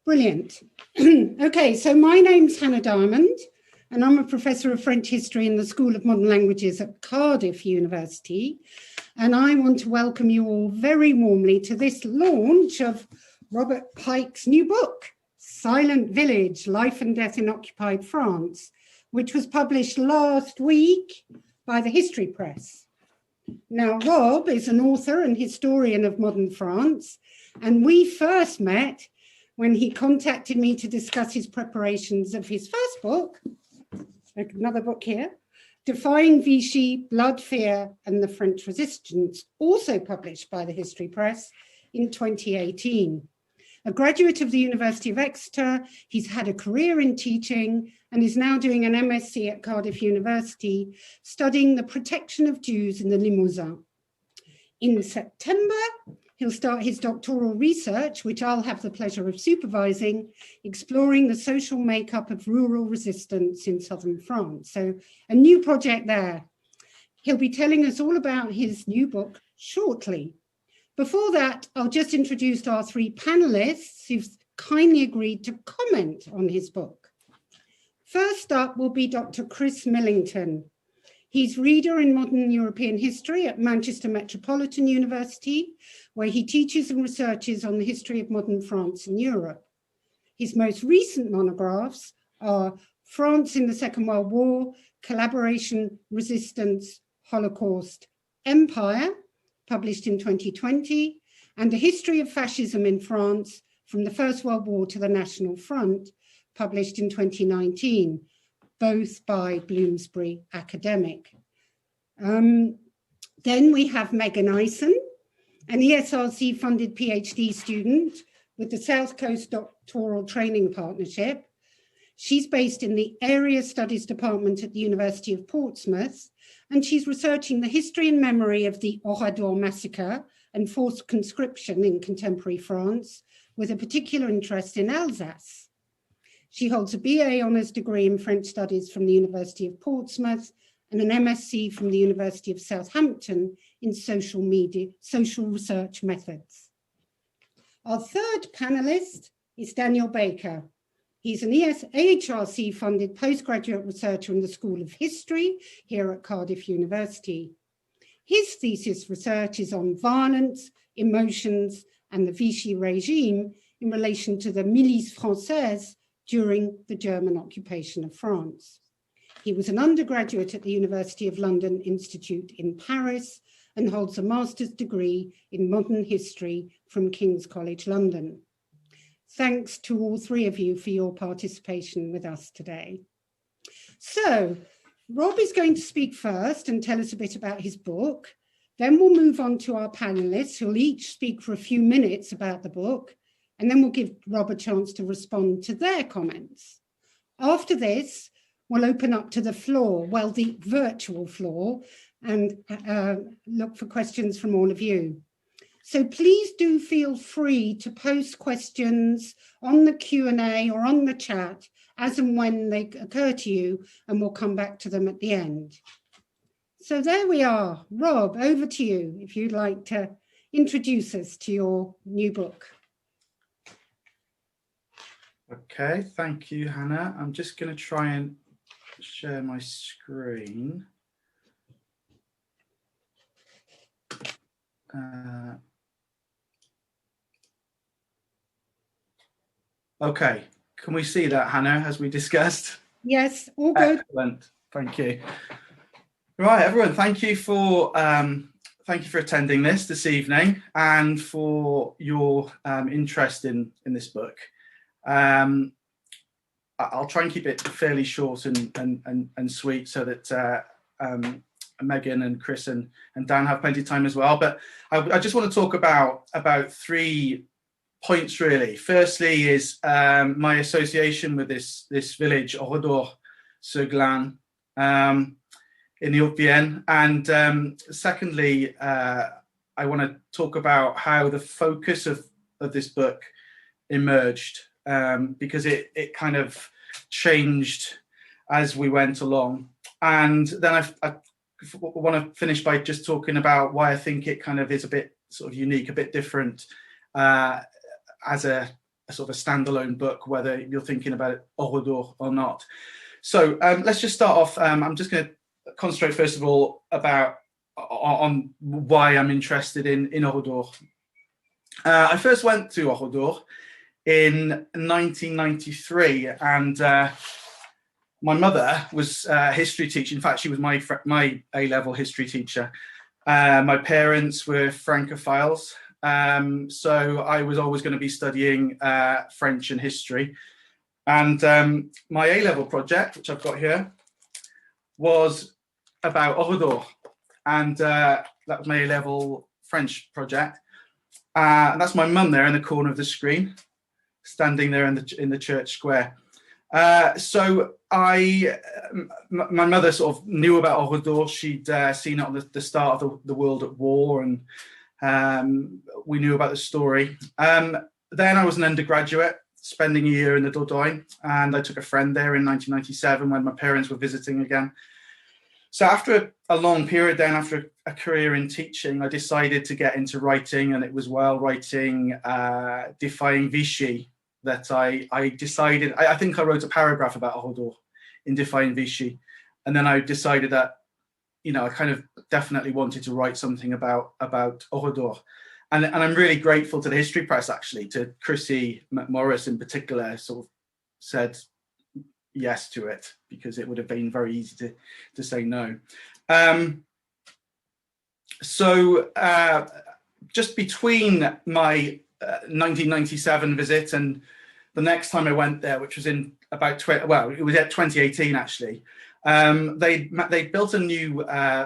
Brilliant. Okay, so my name's Hanna Diamond, and I'm a professor of French history in the School of Modern Languages at Cardiff University. And I want to welcome you all very warmly to this launch of Robert Pike's new book, Silent Village, Life and Death in Occupied France, which was published last week by the History Press. Now, Rob is an author and historian of modern France, and we first met when he contacted me to discuss his preparations of his first book, another book here, Defying Vichy, Blood, Fear and the French Resistance, also published by the History Press in 2018. A graduate of the University of Exeter, he's had a career in teaching and is now doing an MSc at Cardiff University, studying the protection of Jews in the Limousin. In September, he'll start his doctoral research, which I'll have the pleasure of supervising, exploring the social makeup of rural resistance in southern France. So a new project there. He'll be telling us all about his new book shortly. Before that, I'll just introduce our three panelists who've kindly agreed to comment on his book. First up will be Dr. Chris Millington. He's reader in modern European history at Manchester Metropolitan University, where he teaches and researches on the history of modern France and Europe. His most recent monographs are France in the Second World War, Collaboration, Resistance, Holocaust, Empire, published in 2020, and A History of Fascism in France from the First World War to the National Front, published in 2019, both by Bloomsbury Academic. Then we have Megan Ison, an ESRC-funded PhD student with the South Coast Doctoral Training Partnership. She's based in the Area Studies Department at the University of Portsmouth, and she's researching the history and memory of the Oradour massacre and forced conscription in contemporary France, with a particular interest in Alsace. She holds a BA Honours degree in French Studies from the University of Portsmouth and an MSc from the University of Southampton in social research methods. Our third panellist is Daniel Baker. He's an AHRC-funded postgraduate researcher in the School of History here at Cardiff University. His thesis research is on violence, emotions, and the Vichy regime in relation to the Milice Française during the German occupation of France. He was an undergraduate at the University of London Institute in Paris and holds a master's degree in modern history from King's College London. Thanks to all three of you for your participation with us today. So, Rob is going to speak first and tell us a bit about his book. Then we'll move on to our panelists who'll each speak for a few minutes about the book, and then we'll give Rob a chance to respond to their comments. After this, we'll open up to the floor, well, the virtual floor, and look for questions from all of you. So please do feel free to post questions on the Q&A or on the chat as and when they occur to you, and we'll come back to them at the end. So there we are. Rob, over to you, if you'd like to introduce us to your new book. Okay, thank you, Hannah. I'm just going to try and share my screen. Okay, can we see that, Hannah, as we discussed? Yes, all good. Excellent, thank you. Right, everyone, thank you for attending this evening and for your interest in this book. I'll try and keep it fairly short and sweet so that Megan and Chris and Dan have plenty of time as well. But I just want to talk about 3 points really. Firstly is my association with this village, Oradour-sur-Glane, in the Haute-Vienne. And secondly, I want to talk about how the focus of this book emerged, because it kind of changed as we went along. And then I want to finish by just talking about why I think it kind of is a bit sort of unique, a bit different as a sort of a standalone book, whether you're thinking about it Oradour or not. So let's just start off. I'm just going to concentrate first of all on why I'm interested in Oradour. I first went to Oradour in 1993, and my mother was a history teacher. In fact, she was my A-level history teacher. My parents were Francophiles, so I was always going to be studying French and history. And my A-level project, which I've got here, was about Oradour, and that was my A-level French project. And that's my mum there in the corner of the screen, standing there in the church square. So my mother sort of knew about Oradour. She'd seen it on the start of the World at War, and we knew about the story. Then I was an undergraduate, spending a year in the Dordogne, and I took a friend there in 1997 when my parents were visiting again. So after a long period then, after a career in teaching, I decided to get into writing, and it was while writing Defying Vichy that I decided, I think I wrote a paragraph about Oradour in Defying Vichy, and then I decided that, you know, I kind of definitely wanted to write something about Oradour. And I'm really grateful to the history press, actually, to Chrissy McMorris in particular, sort of said yes to it, because it would have been very easy to say no. So just between my 1997 visit and the next time I went there, which was in about it was at 2018 actually, they built a new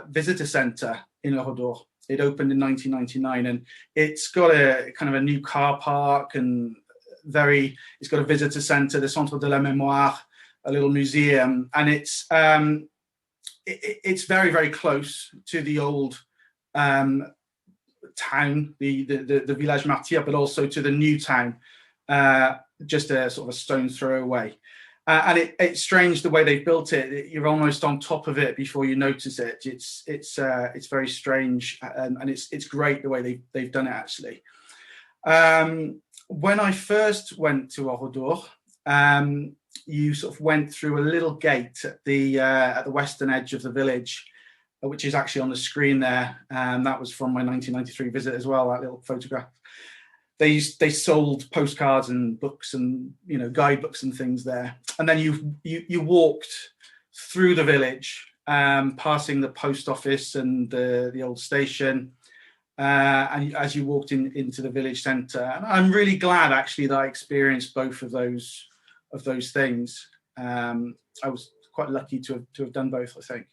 visitor centre in Oradour. It opened in 1999, and it's got a kind of a new car park, and it's got a visitor centre, the Centre de la Mémoire, a little museum, and it's very, very close to the old town, the village martyr, but also to the new town, just a sort of a stone's throw away. And it's strange the way they've built it. You're almost on top of it before you notice it. It's very strange, and it's great the way they've done it actually. When I first went to Oradour, you sort of went through a little gate at the western edge of the village, which is actually on the screen there. That was from my 1993 visit as well. That little photograph. They sold postcards and books and, you know, guidebooks and things there. And then you walked through the village, passing the post office and the old station, and as you walked into the village centre. And I'm really glad actually that I experienced both of those things. I was quite lucky to have done both, I think.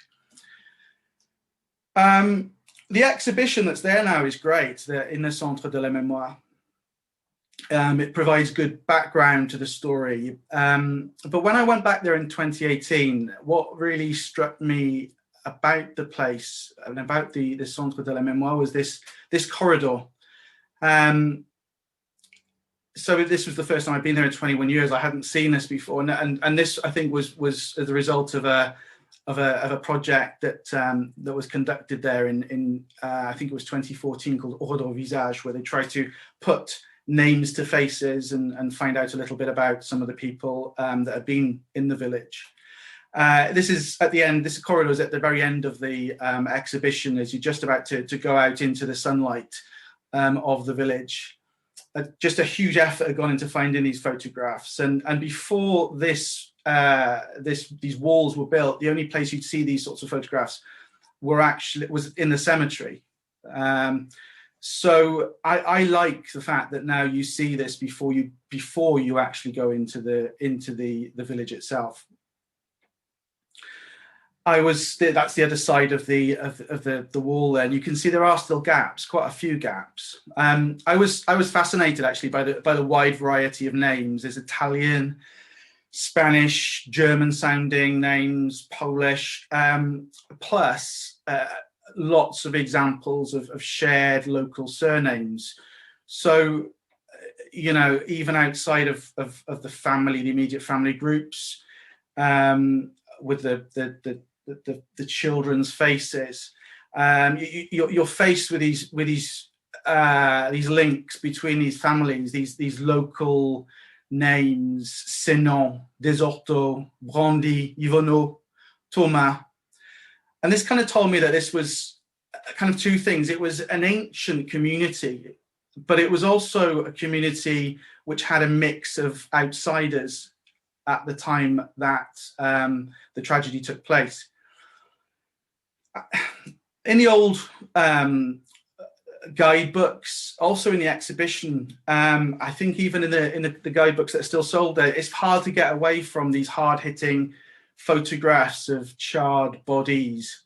The exhibition that's there now is great, in the Centre de la Mémoire. It provides good background to the story. But when I went back there in 2018, what really struck me about the place and about the Centre de la Mémoire was this corridor. So this was the first time I'd been there in 21 years. I hadn't seen this before, and this I think was as a result of a project that was conducted there in I think it was 2014, called Oradour Visage, where they tried to put names to faces and find out a little bit about some of the people that had been in the village. This is at the end. This corridor is at the very end of the exhibition, as you're just about to go out into the sunlight of the village. Just a huge effort had gone into finding these photographs, and before these walls were built, the only place you'd see these sorts of photographs was in the cemetery. So I like the fact that now you see this before you actually go into the village itself. That's the other side of the wall there, and you can see there are still gaps, quite a few gaps. I was fascinated actually by the wide variety of names. There's Italian, Spanish, German sounding names, Polish, plus lots of examples of shared local surnames. So, you know, even outside of the family, the immediate family groups, with the children's faces, you're faced with these links between these families, these local names, Sinon, Desorto, Brandy, Yvonneau, Thomas. And this kind of told me that this was kind of two things. It was an ancient community, but it was also a community which had a mix of outsiders at the time that the tragedy took place. In the old guidebooks, also in the exhibition, I think even in the guidebooks that are still sold there, it's hard to get away from these hard-hitting photographs of charred bodies,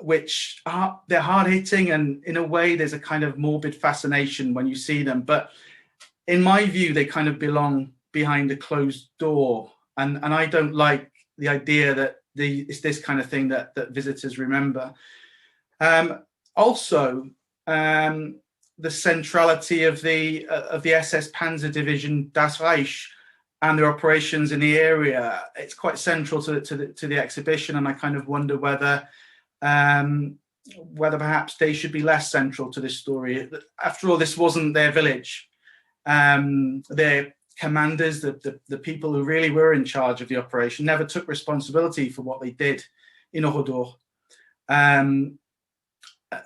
which they're hard-hitting, and in a way there's a kind of morbid fascination when you see them. But in my view, they kind of belong behind a closed door, and I don't like the idea that it's this kind of thing that visitors remember. Also, the centrality of the SS Panzer Division Das Reich and their operations in the area, it's quite central to the exhibition, and I kind of wonder whether perhaps they should be less central to this story. After all, this wasn't their village. Their commanders, the people who really were in charge of the operation, never took responsibility for what they did in Oradour.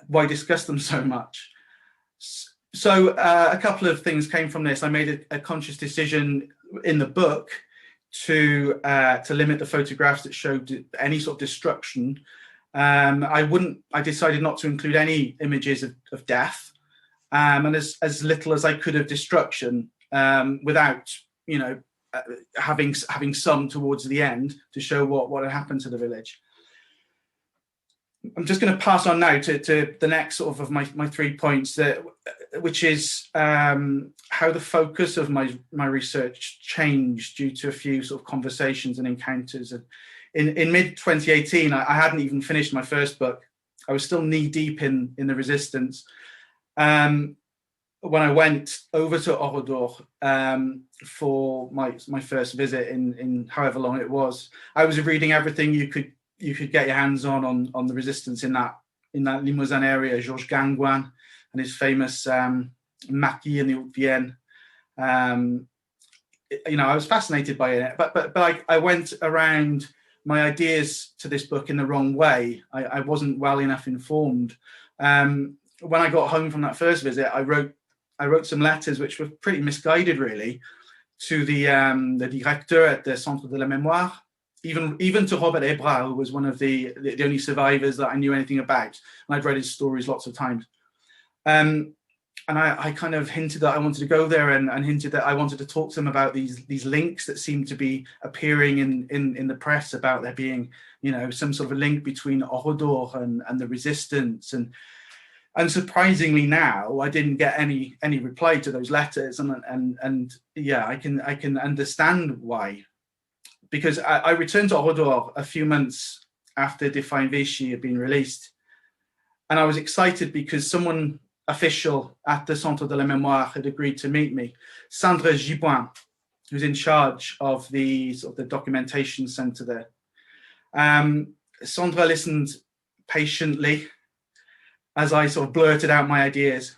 Why discuss them so much? So a couple of things came from this. I made a conscious decision in the book to limit the photographs that showed any sort of destruction. I decided not to include any images of death, and as little as I could of destruction, without having some towards the end to show what had happened to the village. I'm just going to pass on now to the next sort of my 3 points, which is how the focus of my research changed due to a few sort of conversations and encounters. In mid-2018, I hadn't even finished my first book. I was still knee-deep in the resistance. When I went over to Oradour for my first visit in however long it was, I was reading everything you could get your hands on the resistance in that Limousin area, Georges Gangouin and his famous Maquis in the Haute-Vienne. I was fascinated by it, but I went around my ideas to this book in the wrong way. I wasn't well enough informed. When I got home from that first visit, I wrote some letters which were pretty misguided, really, to the directeur at the Centre de la Mémoire, even to Robert Ebra, who was one of the only survivors that I knew anything about, and I'd read his stories lots of times. And I kind of hinted that I wanted to go there, and hinted that I wanted to talk to them about these links that seemed to be appearing in the press about there being, some sort of a link between Oradour and the resistance. And surprisingly now, I didn't get any reply to those letters, and yeah, I can understand why. Because I returned to Oradour a few months after Define Vichy had been released. And I was excited because someone official at the Centre de la Mémoire had agreed to meet me, Sandra Giboin, who's in charge of the documentation centre there. Sandra listened patiently as I sort of blurted out my ideas.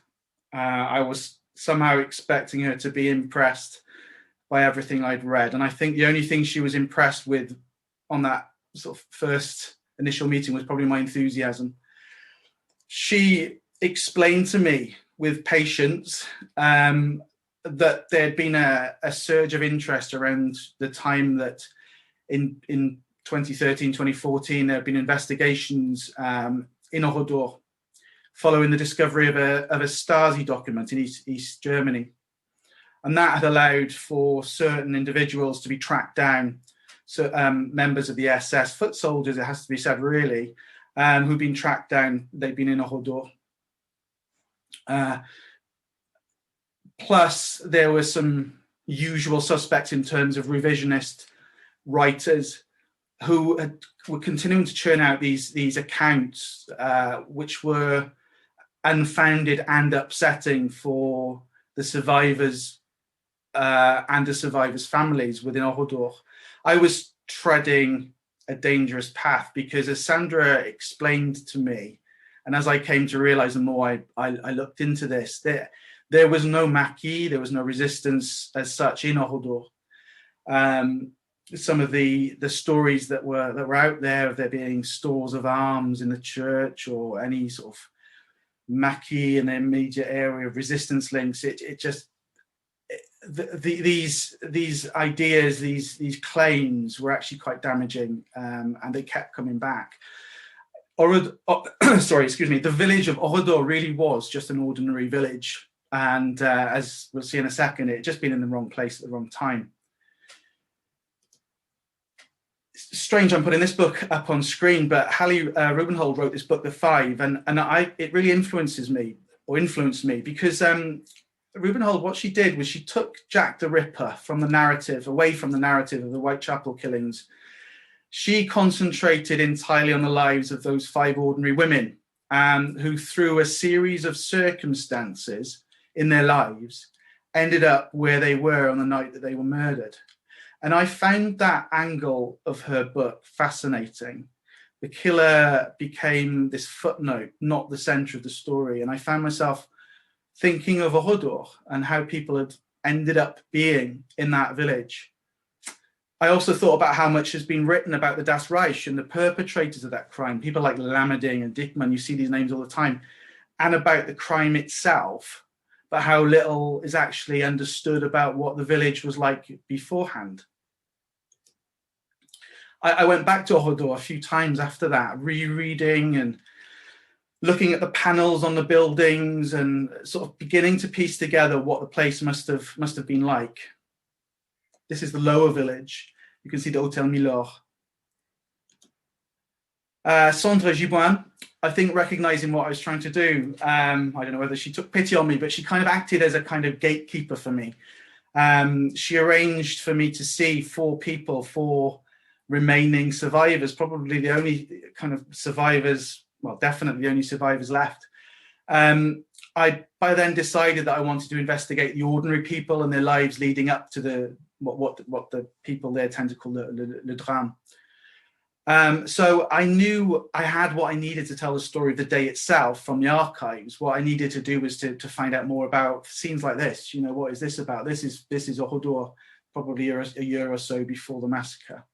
I was somehow expecting her to be impressed by everything I'd read. And I think the only thing she was impressed with on that sort of first initial meeting was probably my enthusiasm. She explained to me with patience that there'd been a surge of interest around the time that in 2013, 2014, there had been investigations in Oradour following the discovery of a Stasi document in East Germany. And that had allowed for certain individuals to be tracked down, so members of the SS, foot soldiers, it has to be said, really, who've been tracked down. They've been in Oradour. Plus, there were some usual suspects in terms of revisionist writers who were continuing to churn out these accounts, which were unfounded and upsetting for the survivors and the survivors' families within Oradour. I was treading a dangerous path because, as Sandra explained to me, And as I came to realize, the more I looked into this, there was no maquis, there was no resistance as such in Oradour. Some of the stories that were out there of there being stores of arms in the church or any sort of maquis in the immediate area of resistance links, these ideas, these claims were actually quite damaging, and they kept coming back. The village of Oradour really was just an ordinary village, and as we'll see in a second, it had just been in the wrong place at the wrong time. It's strange I'm putting this book up on screen, but Hallie Rubenhold wrote this book, The Five, and it really influenced me, because Rubenhold, what she did was she took Jack the Ripper away from the narrative of the Whitechapel killings. She concentrated entirely on the lives of those 5 ordinary women, who, through a series of circumstances in their lives, ended up where they were on the night that they were murdered. And I found that angle of her book fascinating. The killer became this footnote, not the center of the story. And I found myself thinking of Oradour and how people had ended up being in that village. I also thought about how much has been written about the Das Reich and the perpetrators of that crime, people like Lammerding and Dickman, you see these names all the time, and about the crime itself, but how little is actually understood about what the village was like beforehand. I went back to Oradour a few times after that, rereading and looking at the panels on the buildings and sort of beginning to piece together what the place must have been like. This is the lower village. You can see the Hôtel Milor. Sandra Giboin, I think, recognizing what I was trying to do, I don't know whether she took pity on me, but she kind of acted as a kind of gatekeeper for me. She arranged for me to see 4 remaining survivors, probably the only kind of survivors, well, definitely the only survivors left. I by then decided that I wanted to investigate the ordinary people and their lives leading up to the what the people there tend to call le drame. So I knew I had what I needed to tell the story of the day itself from the archives. What I needed to do was to find out more about scenes like this. You know, what is this about? This is Oradour, probably a year or so before the massacre.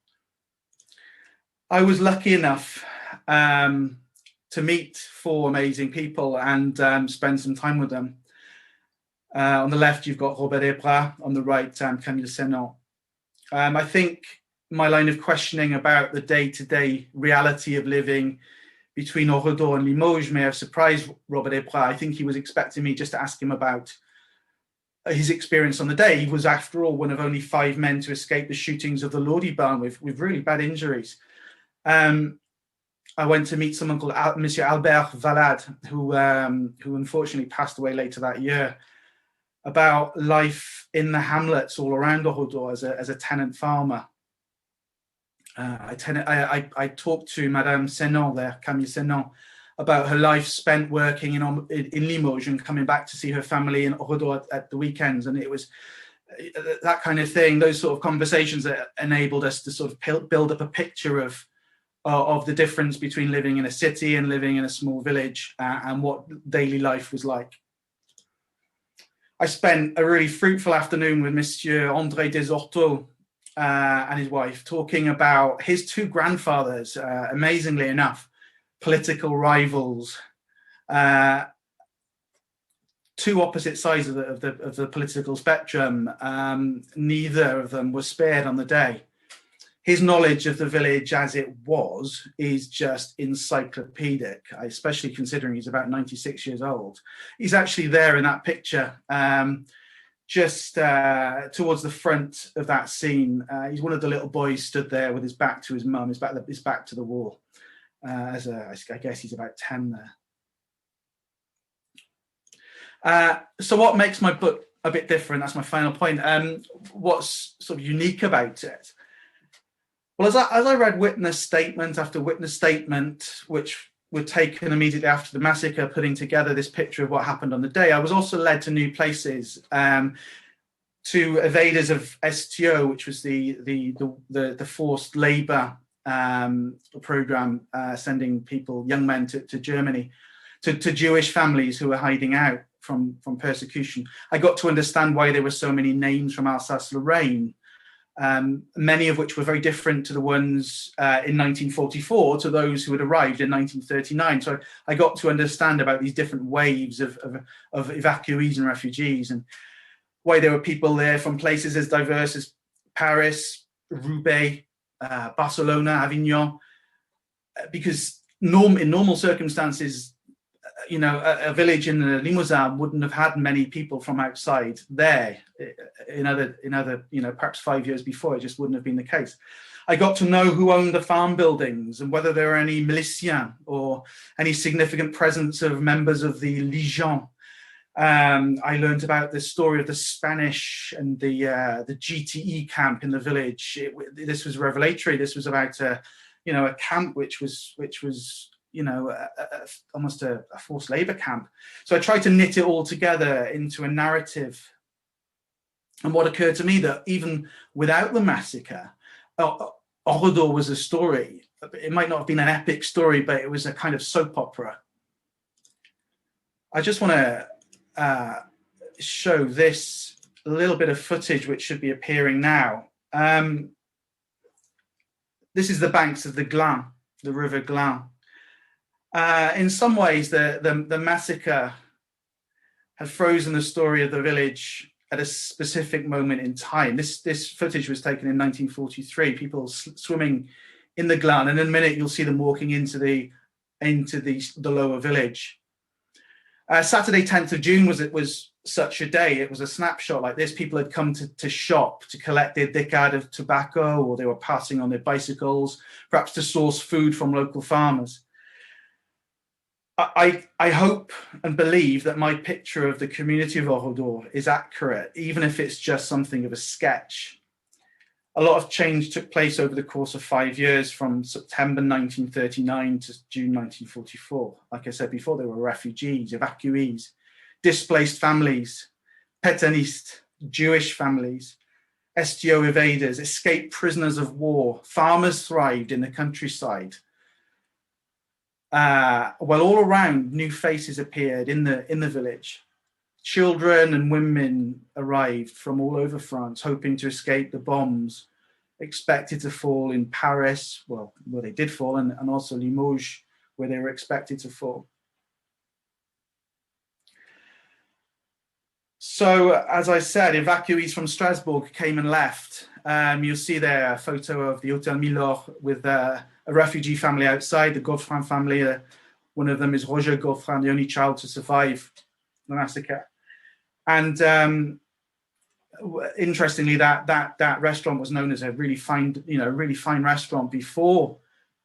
I was lucky enough to meet 4 amazing people and spend some time with them. On the left, you've got Robert Pike, on the right, Camille Senon. I think my line of questioning about the day-to-day reality of living between Oradour and Limoges may have surprised Robert Pike. I think he was expecting me just to ask him about his experience on the day. He was, after all, one of only 5 men to escape the shootings of the Lodi barn with really bad injuries. I went to meet someone called Monsieur Albert Valade, who unfortunately passed away later that year, about life in the hamlets all around Oradour as a tenant farmer. I talked to Madame Senon there, Camille Senon, about her life spent working in Limoges and coming back to see her family in Oradour at the weekends. And it was that kind of thing, those sort of conversations that enabled us to sort of build up a picture of the difference between living in a city and living in a small village, and what daily life was like. I spent a really fruitful afternoon with Monsieur André Desorteaux and his wife, talking about his 2 grandfathers, amazingly enough, political rivals, 2 opposite sides of the political spectrum. Neither of them was spared on the day. His knowledge of the village as it was is just encyclopedic, especially considering he's about 96 years old. He's actually there in that picture, just towards the front of that scene. He's one of the little boys stood there with his back to his mum, his back to the wall. I guess he's about 10 there. So what makes my book a bit different? That's my final point. What's sort of unique about it? Well, as I read witness statement after witness statement, which were taken immediately after the massacre, putting together this picture of what happened on the day, I was also led to new places, to evaders of STO, which was the forced labour program, sending young men to Germany. to Jewish families who were hiding out from persecution. I got to understand why there were so many names from Alsace-Lorraine, many of which were very different to the ones in 1944 to those who had arrived in 1939. So I got to understand about these different waves of evacuees and refugees, and why there were people there from places as diverse as Paris, Roubaix, Barcelona, Avignon, because in normal circumstances, a village in the Limousin wouldn't have had many people from outside there. In other, perhaps 5 years before, it just wouldn't have been the case. I got to know who owned the farm buildings and whether there were any miliciens or any significant presence of members of the Légion. I learned about the story of the Spanish and the GTE camp in the village. This was revelatory. This was about a camp which was almost a forced labor camp. So I tried to knit it all together into a narrative. And what occurred to me that even without the massacre, Oradour was a story. It might not have been an epic story, but it was a kind of soap opera. I just want to show this little bit of footage, which should be appearing now. This is the banks of the Glane, the River Glane. In some ways, the massacre had frozen the story of the village at a specific moment in time. This footage was taken in 1943. People swimming in the Glane, and in a minute you'll see them walking into the lower village. Saturday, 10th of June was such a day. It was a snapshot like this. People had come to shop to collect their décade of tobacco, or they were passing on their bicycles, perhaps to source food from local farmers. I hope and believe that my picture of the community of Oradour is accurate, even if it's just something of a sketch. A lot of change took place over the course of 5 years, from September 1939 to June 1944. Like I said before, there were refugees, evacuees, displaced families, pétainistes, Jewish families, STO evaders, escaped prisoners of war. Farmers thrived in the countryside. While all around, new faces appeared in the village. Children and women arrived from all over France, hoping to escape the bombs expected to fall in Paris, where they did fall, and also Limoges, where they were expected to fall. So, as I said, evacuees from Strasbourg came and left. You'll see there a photo of the Hôtel Milor with a refugee family outside, the Godfran family. One of them is Roger Godfran, the only child to survive the massacre. And interestingly, that restaurant was known as a really fine restaurant before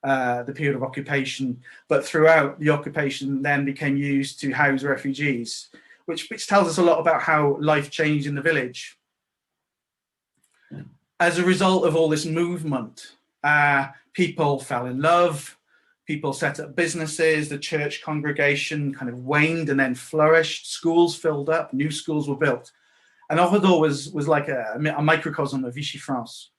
the period of occupation, but throughout the occupation then became used to house refugees, which tells us a lot about how life changed in the village. As a result of all this movement, people fell in love, people set up businesses, the church congregation kind of waned and then flourished, schools filled up, new schools were built. And Oradour was like a microcosm of Vichy France.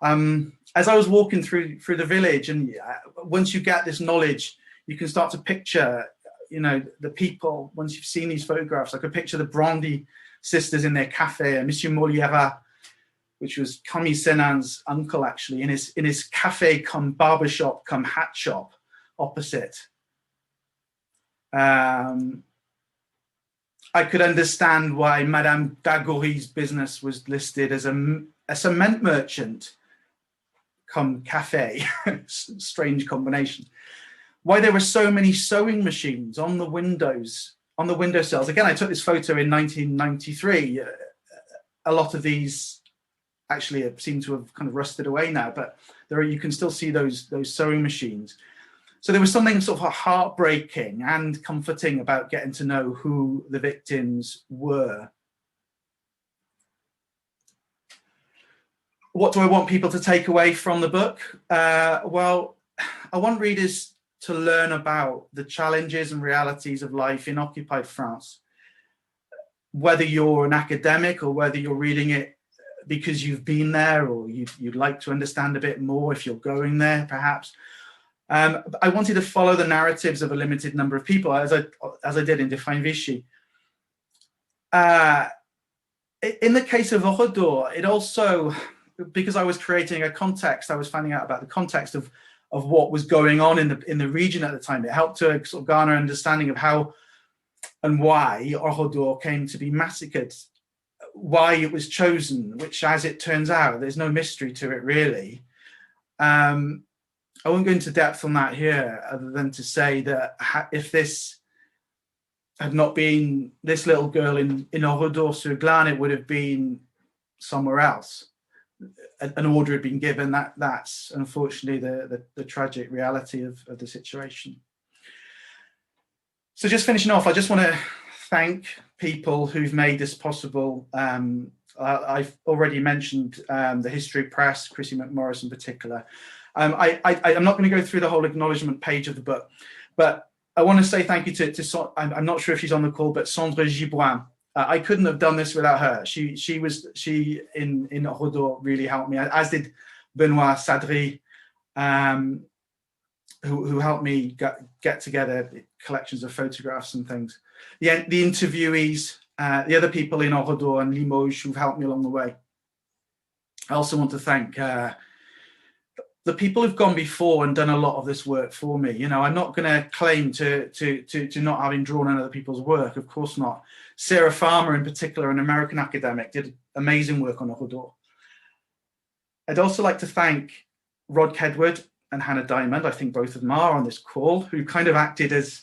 As I was walking through the village, and once you get this knowledge, you can start to picture, the people. Once you've seen these photographs, I could picture the Brandy sisters in their cafe, Monsieur Moliera, which was Camille Senan's uncle, actually, in his cafe come barbershop come hat shop opposite. I could understand why Madame Dagory's business was listed as a cement merchant come cafe. Strange combination. Why there were so many sewing machines on the windows, on the windowsills. Again, I took this photo in 1993. A lot of these actually seem to have kind of rusted away now, but you can still see those sewing machines. So there was something sort of heartbreaking and comforting about getting to know who the victims were. What do I want people to take away from the book? Well, I want readers to learn about the challenges and realities of life in occupied France. Whether you're an academic or whether you're reading it because you've been there, or you'd like to understand a bit more if you're going there, perhaps. I wanted to follow the narratives of a limited number of people, as I did in Define Vichy. In the case of Oradour, it also, because I was creating a context, I was finding out about the context of what was going on in the region at the time. It helped to sort of garner an understanding of how and why Oradour came to be massacred, why it was chosen, which, as it turns out, there's no mystery to it really. I won't go into depth on that here, other than to say that if this had not been this little girl in Oradour-sur-Glane, it would have been somewhere else. An order had been given. That's unfortunately the tragic reality of the situation. So just finishing off, I just want to thank people who've made this possible. I've already mentioned the History Press, Chrissy McMorris in particular. I'm not going to go through the whole acknowledgement page of the book, but I want to say thank you to I'm not sure if she's on the call, but Sandra Giboin. I couldn't have done this without her. She in Oradour really helped me, as did Benoit Sadri, who helped me get together collections of photographs and things. The interviewees, the other people in Oradour and Limoges who've helped me along the way. I also want to thank the people who've gone before and done a lot of this work for me. You know, I'm not going to claim to not having drawn on other people's work. Of course not. Sarah Farmer, in particular, an American academic, did amazing work on Oradour. I'd also like to thank Rod Kedward and Hanna Diamond. I think both of them are on this call, who kind of acted as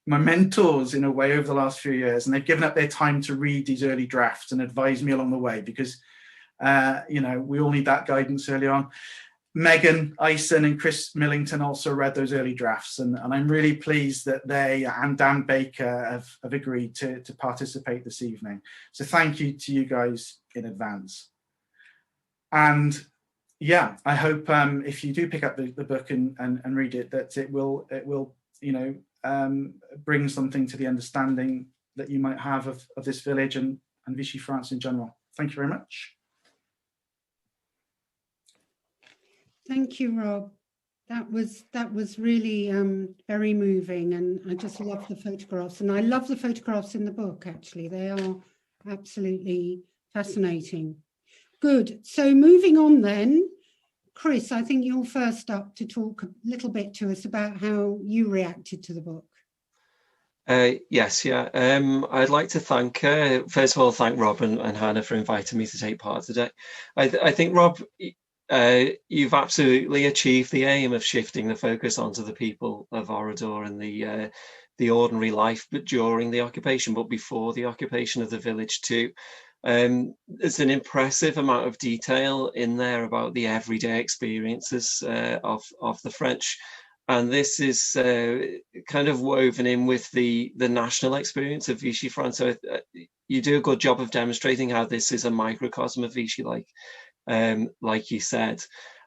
my mentors in a way over the last few years, and they've given up their time to read these early drafts and advise me along the way, because you know, we all need that guidance early on. Megan, Ison and Chris Millington also read those early drafts, and I'm really pleased that they and Dan Baker have agreed to participate this evening. So thank you to you guys in advance. And yeah, I hope if you do pick up the book and read it, that it will you know, bring something to the understanding that you might have of this village and Vichy France in general. Thank you very much. Thank you, Rob. That was really very moving, and I just love the photographs, and I love the photographs in the book. Actually, they are absolutely fascinating. Good. So moving on then, Chris, I think you're first up to talk a little bit to us about how you reacted to the book. Yes, yeah. I'd like to thank, first of all, thank Rob and Hannah for inviting me to take part today. I think, Rob, you've absolutely achieved the aim of shifting the focus onto the people of Oradour and the ordinary life, but during the occupation, but before the occupation of the village too. There's an impressive amount of detail in there about the everyday experiences of the French, and this is kind of woven in with the national experience of Vichy France. So you do a good job of demonstrating how this is a microcosm of Vichy, like you said.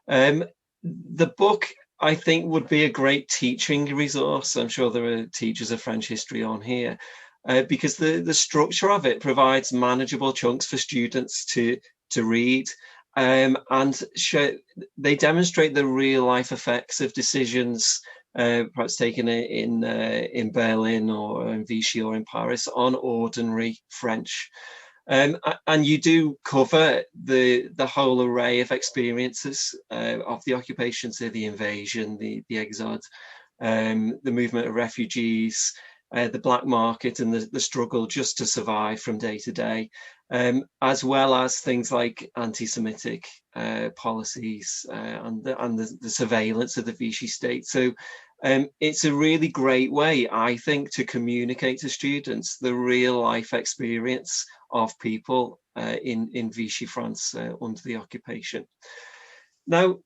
The book, I think, would be a great teaching resource. I'm sure there are teachers of French history on here, because the structure of it provides manageable chunks for students to read, and they demonstrate the real life effects of decisions perhaps taken in Berlin or in Vichy or in Paris on ordinary French. And you do cover the whole array of experiences of the occupation, so the invasion, the exode, the movement of refugees, the black market, and the struggle just to survive from day to day, as well as things like anti-Semitic policies and the surveillance of the Vichy state. So it's a really great way, I think, to communicate to students the real life experience of people in Vichy France under the occupation. Now,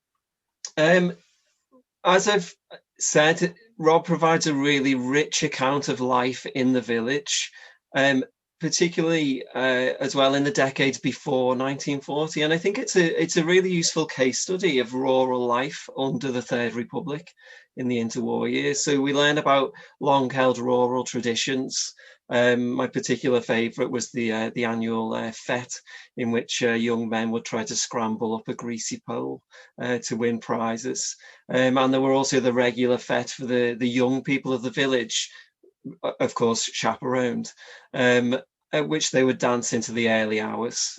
as I've said, Rob provides a really rich account of life in the village, particularly as well in the decades before 1940. And I think it's a really useful case study of rural life under the Third Republic in the interwar years. So we learn about long-held rural traditions, My particular favourite was the annual fete, in which young men would try to scramble up a greasy pole to win prizes. And there were also the regular fete for the young people of the village, of course chaperoned, at which they would dance into the early hours.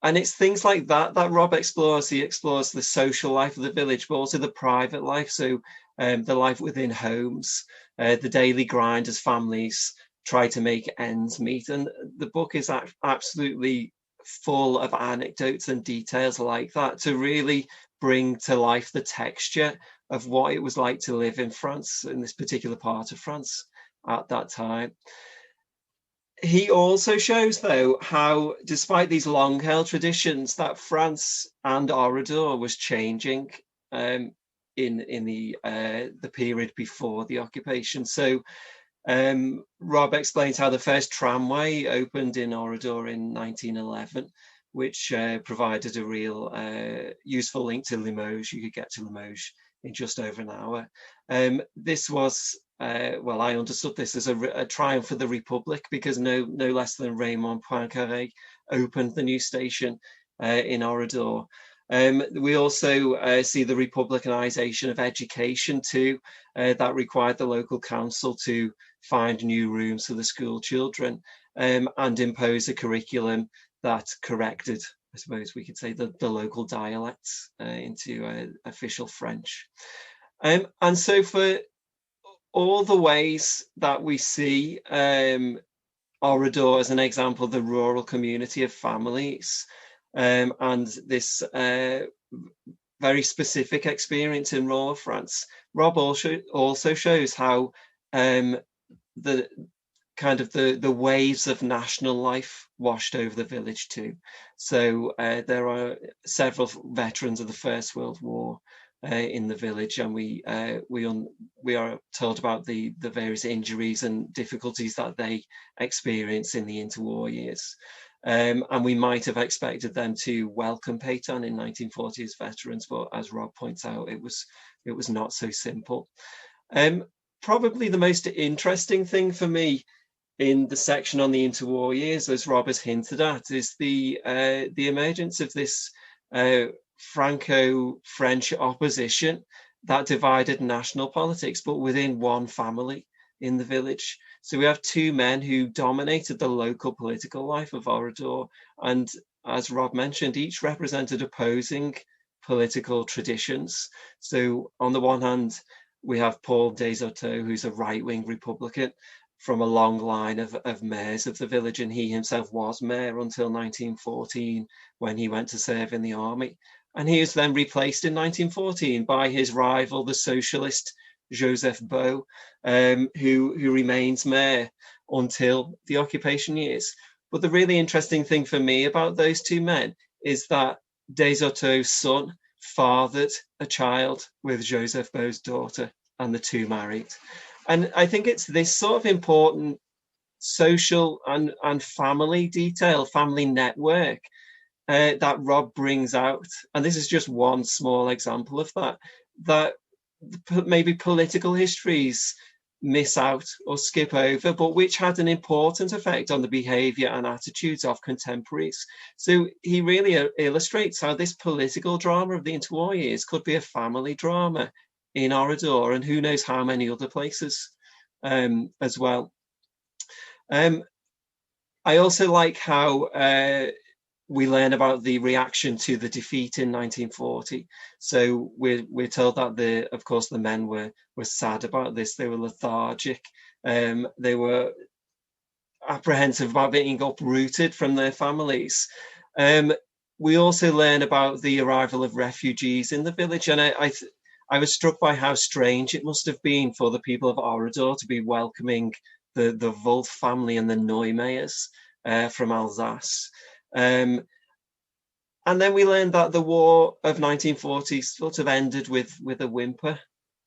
And it's things like that that Rob explores. He explores the social life of the village, but also the private life. So the life within homes, the daily grind as families try to make ends meet. And the book is absolutely full of anecdotes and details like that to really bring to life the texture of what it was like to live in France, in this particular part of France at that time. He also shows, though, how, despite these long-held traditions, that France and Oradour was changing in the period before the occupation. So Rob explains how the first tramway opened in Oradour in 1911, which provided a real useful link to Limoges. You could get to Limoges in just over an hour. This was, well, I understood this as a triumph for the Republic, because no less than Raymond Poincaré opened the new station in Oradour. We also see the republicanization of education too, that required the local council to find new rooms for the school children and impose a curriculum that corrected, I suppose we could say, the local dialects into official French. And so for all the ways that we see Oradour as an example of the rural community of families, and this very specific experience in rural France, Rob also shows how the waves of national life washed over the village too. So there are several veterans of the First World War in the village, and we are told about the various injuries and difficulties that they experience in the interwar years. And we might have expected them to welcome Pétain in 1940 as veterans, but as Rob points out, it was not so simple. Probably the most interesting thing for me in the section on the interwar years, as Rob has hinted at, is the emergence of this Franco-French opposition that divided national politics, but within one family in the village. So we have two men who dominated the local political life of Oradour, and as Rob mentioned, each represented opposing political traditions. So on the one hand, we have Paul Desauteaux, who's a right-wing Republican from a long line of mayors of the village, and he himself was mayor until 1914 when he went to serve in the army. And he was then replaced in 1914 by his rival, the socialist Joseph Beau, who remains mayor until the occupation years. But the really interesting thing for me about those two men is that Desauteaux' son fathered a child with Joseph Beau's daughter, and the two married. And I think it's this sort of important social and family detail, family network, that Rob brings out. And this is just one small example of that maybe political histories miss out or skip over, but which had an important effect on the behaviour and attitudes of contemporaries. So he really illustrates how this political drama of the interwar years could be a family drama in Oradour, and who knows how many other places as well. I also like how we learn about the reaction to the defeat in 1940. So we're told that of course the men were sad about this. They were lethargic. They were apprehensive about being uprooted from their families. We also learn about the arrival of refugees in the village, and I was struck by how strange it must have been for the people of Oradour to be welcoming the Wolf family and the Neumayers from Alsace. And then we learned that the war of 1940 sort of ended with a whimper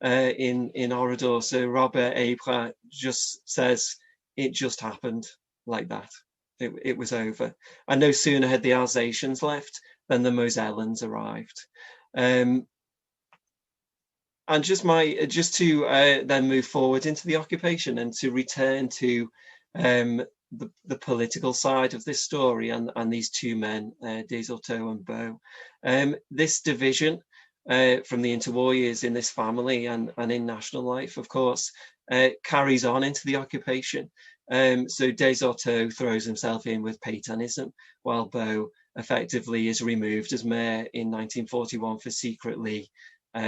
in Oradour. So Robert Abra just says it just happened like that. It was over. And no sooner had the Alsatians left than the Mosellans arrived. And just to then move forward into the occupation and to return to the political side of this story and these two men, Desoto and Beau. This division from the interwar years in this family and in national life, of course, carries on into the occupation. So Desoto throws himself in with Paytanism, while Beau effectively is removed as mayor in 1941 for secretly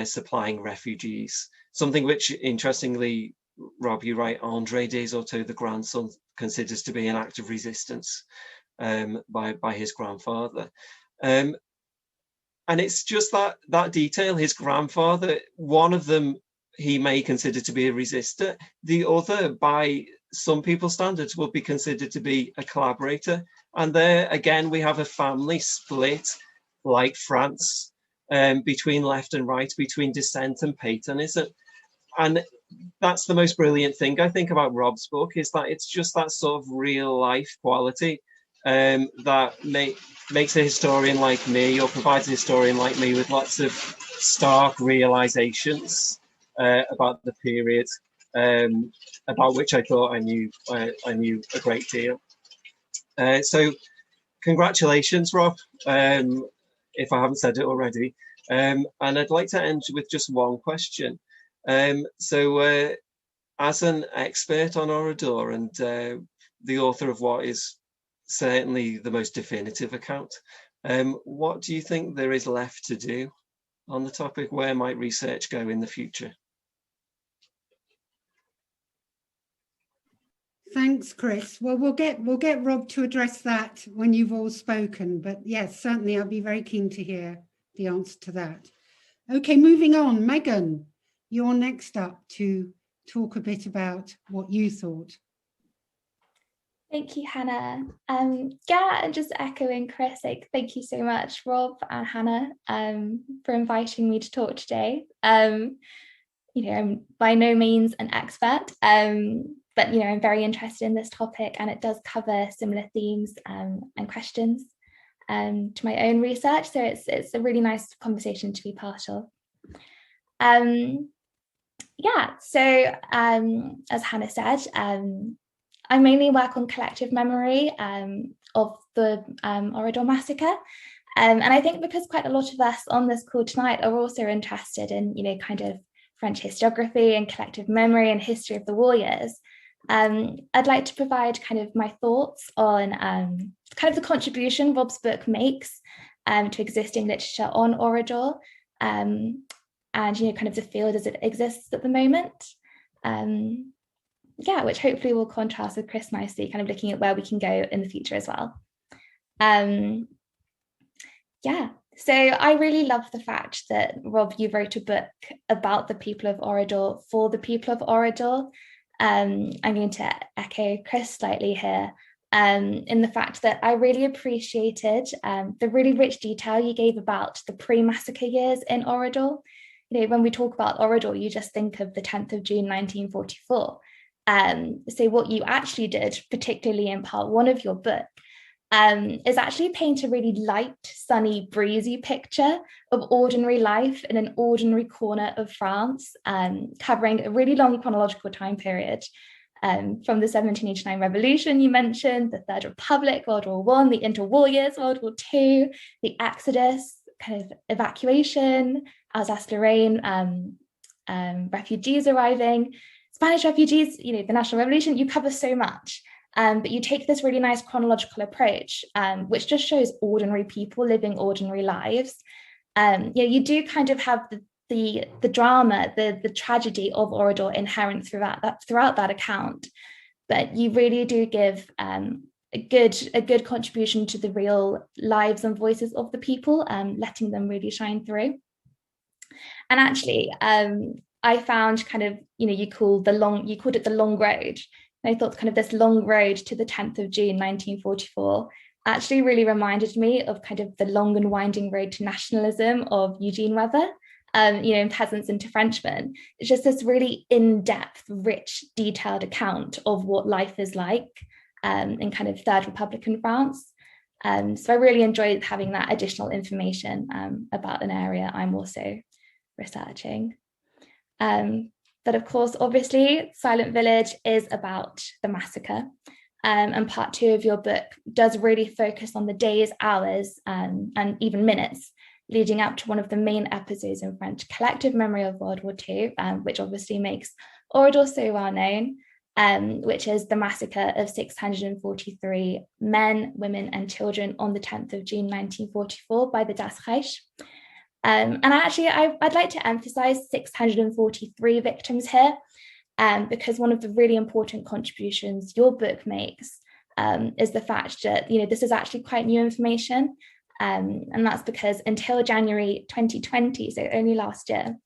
supplying refugees. Something which, interestingly, Rob, you write, Andre Desoto, the grandson, considers to be an act of resistance by his grandfather. And it's just that detail, his grandfather, one of them he may consider to be a resistor, the other, by some people's standards, will be considered to be a collaborator. And there, again, we have a family split, like France, between left and right, between dissent and Paytanism. And that's the most brilliant thing, I think, about Rob's book, is that it's just that sort of real life quality that makes a historian like me, or provides a historian like me with lots of stark realizations about the period, about which I thought I knew a great deal. So congratulations, Rob, if I haven't said it already. And I'd like to end with just one question. So as an expert on Oradour and the author of what is certainly the most definitive account, what do you think there is left to do on the topic? Where might research go in the future? Thanks, Chris. Well, we'll get Rob to address that when you've all spoken. But yes, certainly I'll be very keen to hear the answer to that. Okay, moving on. Megan, you're next up to talk a bit about what you thought. Thank you, Hannah. Yeah, and just echoing Chris, thank you so much, Rob and Hannah, for inviting me to talk today. I'm by no means an expert, but I'm very interested in this topic, and it does cover similar themes and questions to my own research. So it's a really nice conversation to be part of. Yeah, so as Hannah said, I mainly work on collective memory of the Oradour massacre. And I think because quite a lot of us on this call tonight are also interested in, kind of French historiography and collective memory and history of the war years, I'd like to provide kind of my thoughts on kind of the contribution Rob's book makes to existing literature on Oradour, and kind of the field as it exists at the moment. Yeah, which hopefully will contrast with Chris nicely, kind of looking at where we can go in the future as well. Yeah, so I really love the fact that, Rob, you wrote a book about the people of Oradour for the people of Oradour. I'm going to echo Chris slightly here in the fact that I really appreciated the really rich detail you gave about the pre-massacre years in Oradour. When we talk about Oradour, you just think of the 10th of June 1944. So what you actually did, particularly in part 1 of your book, is actually paint a really light, sunny, breezy picture of ordinary life in an ordinary corner of France, covering a really long chronological time period, from the 1789 revolution you mentioned, the Third Republic, World War I, the interwar years, World War II, the Exodus, kind of evacuation, Alsace-Lorraine, refugees arriving, Spanish refugees, the National Revolution. You cover so much. But you take this really nice chronological approach, which just shows ordinary people living ordinary lives. You do kind of have the drama, the tragedy of Oradour inherent throughout that account, but you really do give a good contribution to the real lives and voices of the people, letting them really shine through. And actually, I found kind of you called it the long road. I thought kind of this long road to the 10th of June 1944 actually really reminded me of kind of the long and winding road to nationalism of Eugene Weber, in Peasants into Frenchmen. It's just this really in-depth, rich, detailed account of what life is like in kind of Third Republican France. So I really enjoyed having that additional information about an area I'm also researching. But of course, obviously, Silent Village is about the massacre. And part 2 of your book does really focus on the days, hours, and even minutes leading up to one of the main episodes in French collective memory of World War II, which obviously makes Oradour so well known, which is the massacre of 643 men, women, and children on the 10th of June 1944 by the Das Reich. And actually, I'd like to emphasize 643 victims here, because one of the really important contributions your book makes is the fact that, this is actually quite new information. And that's because until January 2020, so only last year,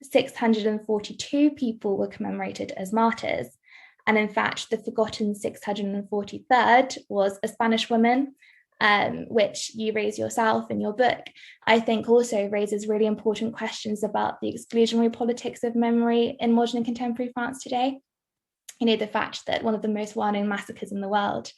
642 people were commemorated as martyrs. And in fact, the forgotten 643rd was a Spanish woman, which you raise yourself in your book, I think also raises really important questions about the exclusionary politics of memory in modern and contemporary France today. The fact that one of the most well-known massacres in the world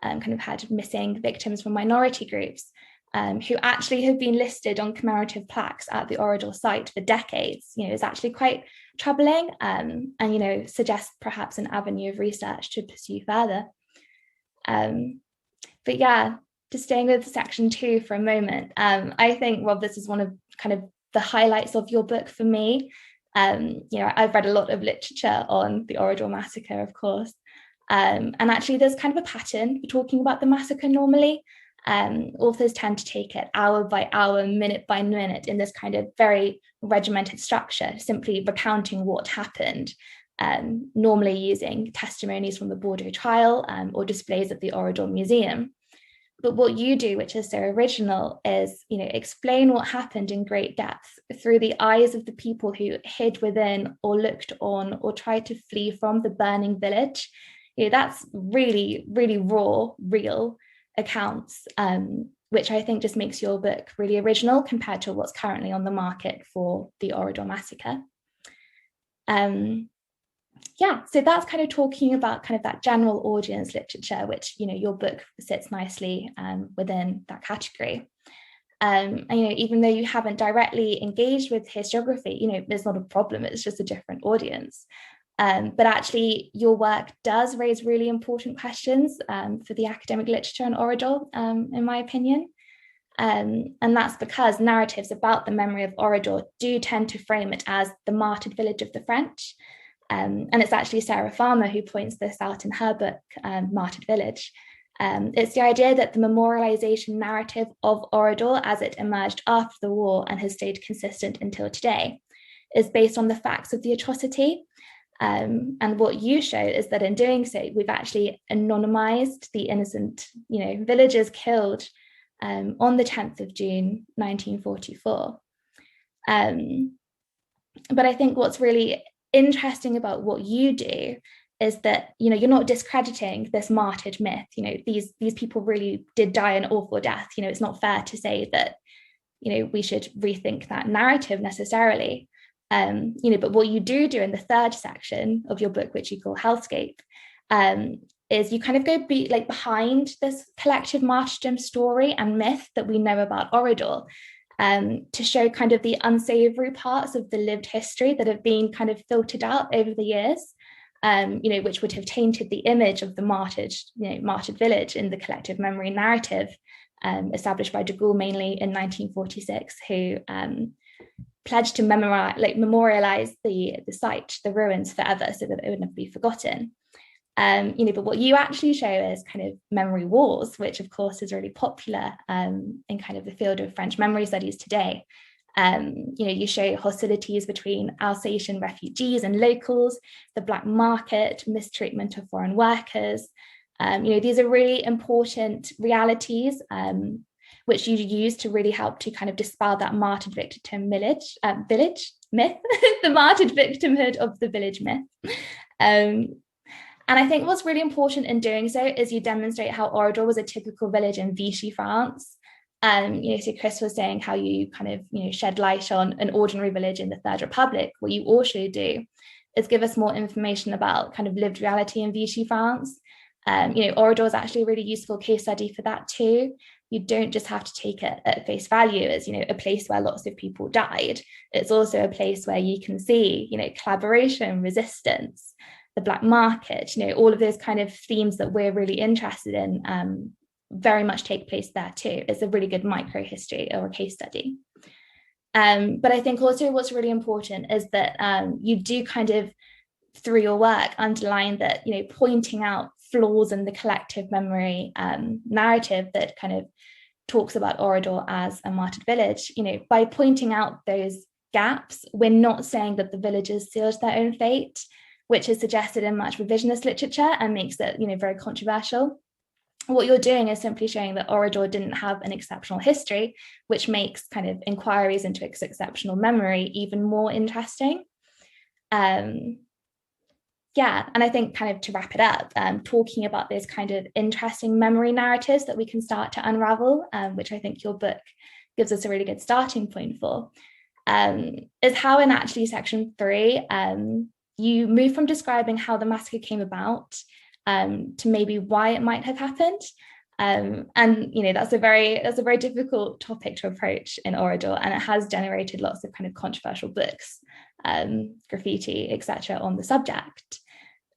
kind of had missing victims from minority groups, who actually have been listed on commemorative plaques at the Oradour site for decades, is actually quite troubling, and suggests perhaps an avenue of research to pursue further. But yeah, just staying with section 2 for a moment, I think, Rob, this is one of kind of the highlights of your book for me. I've read a lot of literature on the Oradour massacre, of course, and actually there's kind of a pattern for talking about the massacre normally. Authors tend to take it hour by hour, minute by minute in this kind of very regimented structure, simply recounting what happened, normally using testimonies from the Bordeaux trial or displays at the Oradour Museum. But what you do, which is so original, is explain what happened in great depth through the eyes of the people who hid within or looked on or tried to flee from the burning village. That's really, really raw, real accounts, which I think just makes your book really original compared to what's currently on the market for the Oradour massacre. So that's kind of talking about kind of that general audience literature, which your book sits nicely within that category. And even though you haven't directly engaged with historiography, it's not a problem, it's just a different audience. But actually, your work does raise really important questions for the academic literature on Oradour, in my opinion. And that's because narratives about the memory of Oradour do tend to frame it as the martyred village of the French. And it's actually Sarah Farmer who points this out in her book, Martyred Village. It's the idea that the memorialization narrative of Oradour as it emerged after the war and has stayed consistent until today is based on the facts of the atrocity. And what you show is that in doing so, we've actually anonymized the innocent, villagers killed on the 10th of June, 1944. But I think what's really interesting about what you do is that, you're not discrediting this martyred myth. These people really did die an awful death. It's not fair to say that, we should rethink that narrative necessarily. But what you do in the third section of your book, which you call Hellscape, is you kind of go behind this collective martyrdom story and myth that we know about Oradour, to show kind of the unsavory parts of the lived history that have been kind of filtered out over the years, which would have tainted the image of the martyred village in the collective memory narrative established by de Gaulle mainly in 1946, who pledged to memorialize the site, the ruins forever, so that it would never be forgotten. But what you actually show is kind of memory wars, which of course is really popular in kind of the field of French memory studies today. You show hostilities between Alsatian refugees and locals, the black market, mistreatment of foreign workers. These are really important realities which you use to really help to kind of dispel that martyred victim village myth, the martyred victimhood of the village myth. And I think what's really important in doing so is you demonstrate how Oradour was a typical village in Vichy France. So Chris was saying how you kind of, shed light on an ordinary village in the Third Republic. What you also do is give us more information about kind of lived reality in Vichy France. Oradour is actually a really useful case study for that too. you don't just have to take it at face value as, a place where lots of people died. It's also a place where you can see, collaboration, resistance, the black market, all of those kind of themes that we're really interested in very much take place there too. It's a really good micro history or a case study. But I think also what's really important is that you do kind of, through your work, underline that, pointing out flaws in the collective memory narrative that kind of talks about Oradour as a martyred village, by pointing out those gaps, we're not saying that the villagers sealed their own fate, which is suggested in much revisionist literature and makes it, very controversial. What you're doing is simply showing that Oradour didn't have an exceptional history, which makes kind of inquiries into its exceptional memory even more interesting. Yeah, and I think kind of to wrap it up, talking about those kind of interesting memory narratives that we can start to unravel, which I think your book gives us a really good starting point for, is how in actually section 3, you move from describing how the massacre came about to maybe why it might have happened. And that's a very difficult topic to approach in Oradour, and it has generated lots of kind of controversial books, graffiti, etc. on the subject.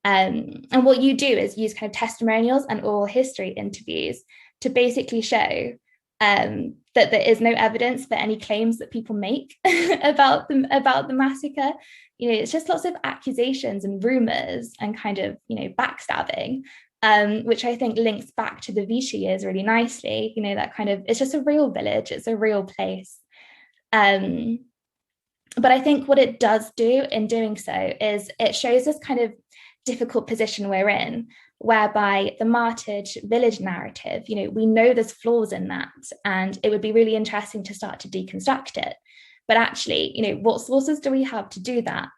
And what you do is use kind of testimonials and oral history interviews to basically show that there is no evidence for any claims that people make about the massacre. It's just lots of accusations and rumors and kind of, backstabbing, which I think links back to the Vichy years really nicely. That kind of, it's just a real village, it's a real place. But I think what it does do in doing so is it shows this kind of difficult position we're in, whereby the martyred village narrative, we know there's flaws in that, and it would be really interesting to start to deconstruct it. But actually, what sources do we have to do that?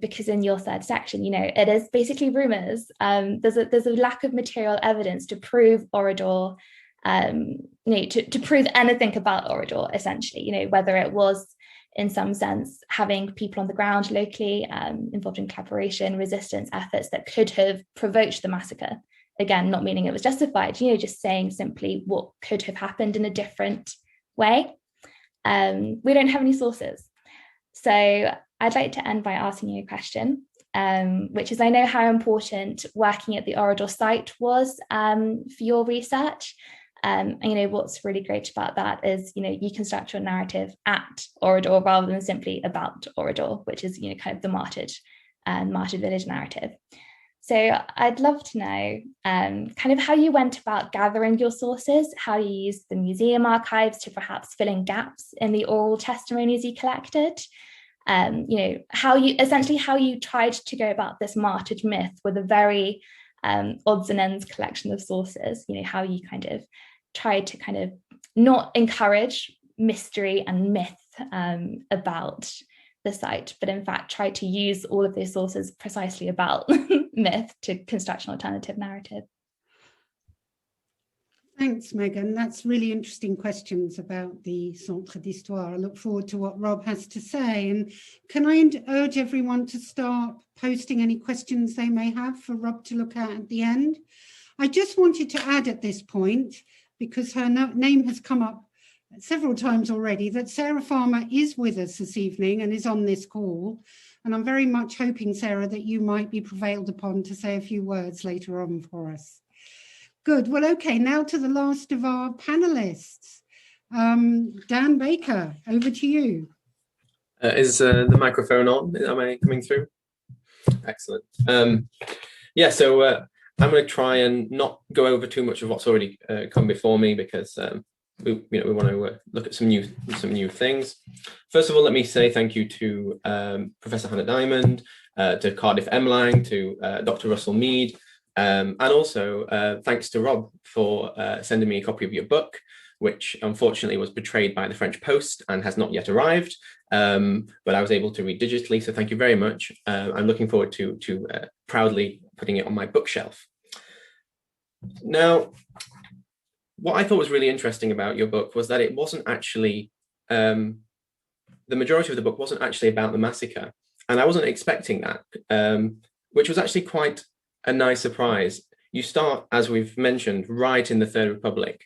Because in your third section, it is basically rumors. There's a lack of material evidence to prove Oradour, to prove anything about Oradour, essentially, whether it was in some sense having people on the ground locally involved in collaboration, resistance efforts that could have provoked the massacre. Again, not meaning it was justified, just saying simply what could have happened in a different way. We don't have any sources. So I'd like to end by asking you a question, which is, I know how important working at the Oradour site was for your research. And what's really great about that is, you construct your narrative at Oradour rather than simply about Oradour, which is, kind of the martyred village narrative. So I'd love to know kind of how you went about gathering your sources, how you used the museum archives to perhaps fill in gaps in the oral testimonies you collected, how you tried to go about this martyred myth with a very odds and ends collection of sources, how you kind of tried to kind of not encourage mystery and myth about the site, but in fact try to use all of those sources precisely about myth to construct an alternative narrative. Thanks, Megan. That's really interesting questions about the Centre d'Histoire. I look forward to what Rob has to say. And can I urge everyone to start posting any questions they may have for Rob to look at the end? I just wanted to add at this point, because her name has come up several times already, that Sarah Farmer is with us this evening and is on this call. And I'm very much hoping, Sarah, that you might be prevailed upon to say a few words later on for us. Good. Well, okay, now to the last of our panelists. Dan Baker, over to you. Is the microphone on? Am I coming through? Excellent. So I'm going to try and not go over too much of what's already come before me, because we want to look at some new things. First of all, let me say thank you to Professor Hanna Diamond, to Cardiff Lang, to Dr. Russell Mead, and also thanks to Rob for sending me a copy of your book, which unfortunately was betrayed by the French post and has not yet arrived, but I was able to read digitally, so thank you very much. I'm looking forward to proudly putting it on my bookshelf. Now, what I thought was really interesting about your book was that it wasn't actually, the majority of the book wasn't actually about the massacre, and I wasn't expecting that, which was actually quite a nice surprise. You start, as we've mentioned, right in the Third Republic,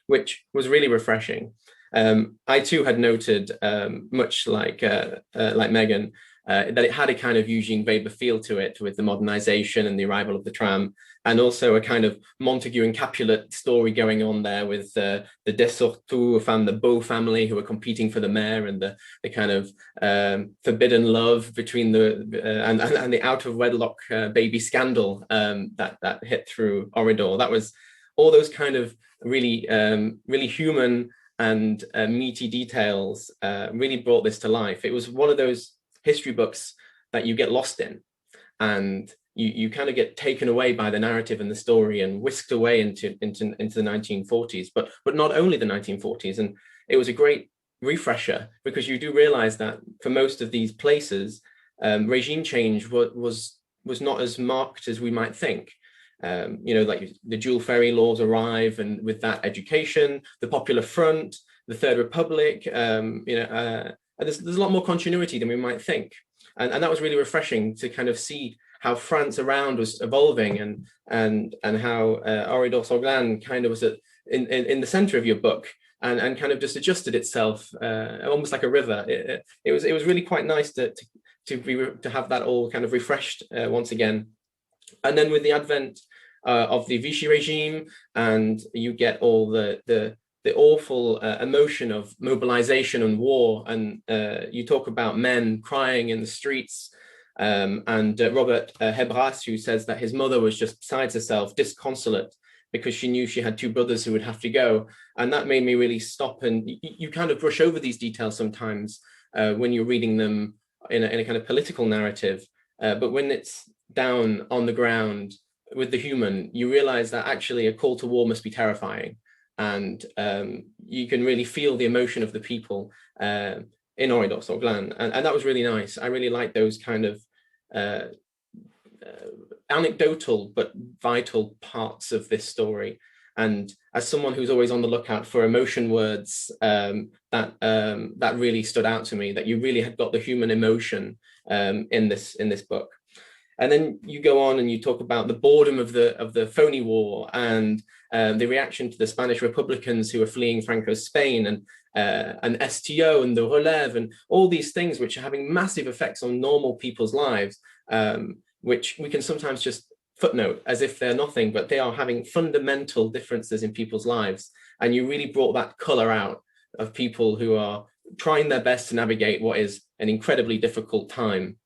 which was really refreshing. I too had noted, much like Megan, that it had a kind of Eugene Weber feel to it, with the modernization and the arrival of the tram, and also a kind of Montague and Capulet story going on there with the Desurtout and the Beau family who are competing for the mayor, and the kind of forbidden love between and the out of wedlock baby scandal that hit through Oradour. That was all those kind of really human and meaty details really brought this to life. It was one of those history books that you get lost in, and you kind of get taken away by the narrative and the story and whisked away into the 1940s, but not only the 1940s. And it was a great refresher, because you do realize that for most of these places, regime change was not as marked as we might think. Like the dual ferry laws arrive, and with that, education, the Popular Front, the Third Republic, there's a lot more continuity than we might think. And that was really refreshing to kind of see how France around was evolving, and how Oradour-sur-Glane kind of was in the center of your book, and kind of just adjusted itself almost like a river. It was really quite nice to have that all kind of refreshed once again. And then with the advent of the Vichy regime, and you get all the awful emotion of mobilization and war, and you talk about men crying in the streets, and Robert Hebras, who says that his mother was just beside herself, disconsolate, because she knew she had two brothers who would have to go. And that made me really stop, and you kind of brush over these details sometimes when you're reading them in a kind of political narrative, but when it's down on the ground with the human, you realize that actually a call to war must be terrifying. And you can really feel the emotion of the people in Oradour-sur-Glane. And that was really nice. I really like those kind of anecdotal but vital parts of this story. And as someone who's always on the lookout for emotion words, that really stood out to me, that you really had got the human emotion in this book. And then you go on and you talk about the boredom of the phony war, and the reaction to the Spanish Republicans who are fleeing Franco's Spain, and STO and the Relève, and all these things which are having massive effects on normal people's lives, which we can sometimes just footnote as if they're nothing, but they are having fundamental differences in people's lives. And you really brought that color out of people who are trying their best to navigate what is an incredibly difficult time.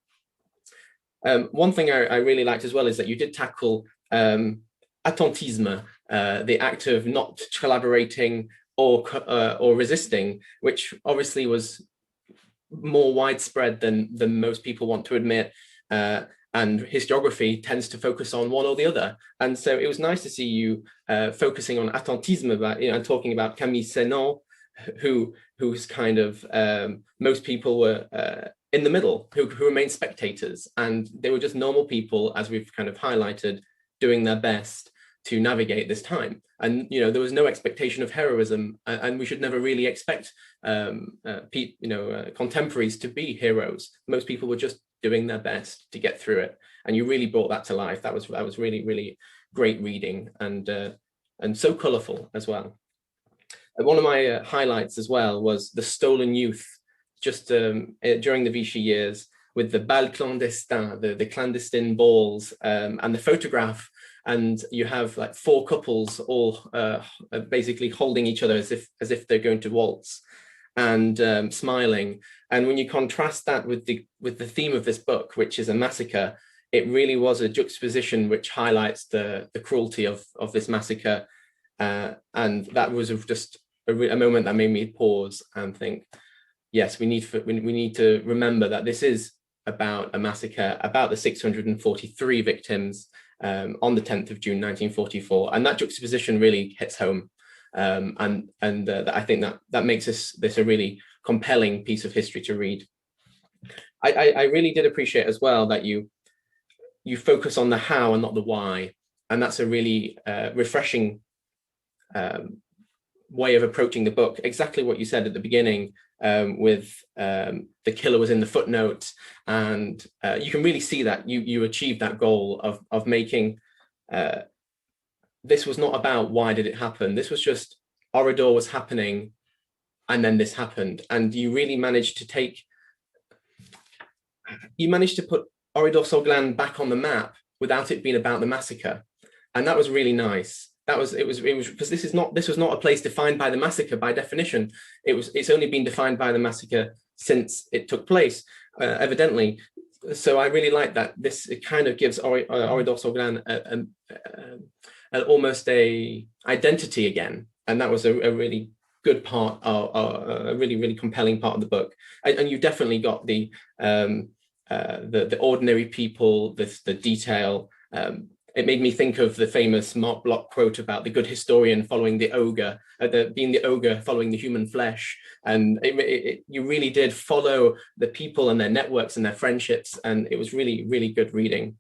One thing I really liked as well is that you did tackle attentisme, the act of not collaborating or resisting, which obviously was more widespread than most people want to admit. And historiography tends to focus on one or the other. And so it was nice to see you focusing on attentisme, and talking about Camille Sénon, who's kind of most people were in the middle, who remained spectators, and they were just normal people, as we've kind of highlighted, doing their best to navigate this time. And there was no expectation of heroism, and we should never really expect contemporaries to be heroes. Most people were just doing their best to get through it, and you really brought that to life. That was really, really great reading, and so colourful as well. And one of my highlights as well was the stolen youth, just during the Vichy years, with the bal clandestin, the clandestine balls, and the photograph, and you have like four couples all basically holding each other as if they're going to waltz, and smiling. And when you contrast that with the theme of this book, which is a massacre, it really was a juxtaposition which highlights the cruelty of this massacre, and that was just a moment that made me pause and think, yes, we need to remember that this is about a massacre, about the 643 victims on the 10th of June 1944, and that juxtaposition really hits home, and I think that makes this a really compelling piece of history to read. I really did appreciate as well that you focus on the how and not the why, and that's a really refreshing way of approaching the book. Exactly what you said at the beginning, with the killer was in the footnote, and you can really see that you achieved that goal of making this was not about why did it happen. This was just Oradour was happening, and then this happened, and you really managed to put Oradour-sur-Glane back on the map without it being about the massacre, and that was really nice. It was because this was not a place defined by the massacre by definition. It's only been defined by the massacre since it took place, evidently. So I really like that. It kind of gives Oradour-sur-Glane almost a identity again, and that was a really good part, a really compelling part of the book. And you definitely got the ordinary people, the detail. It made me think of the famous Mark Bloch quote about the good historian following the ogre, being the ogre following the human flesh. And you really did follow the people and their networks and their friendships. And it was really, really good reading.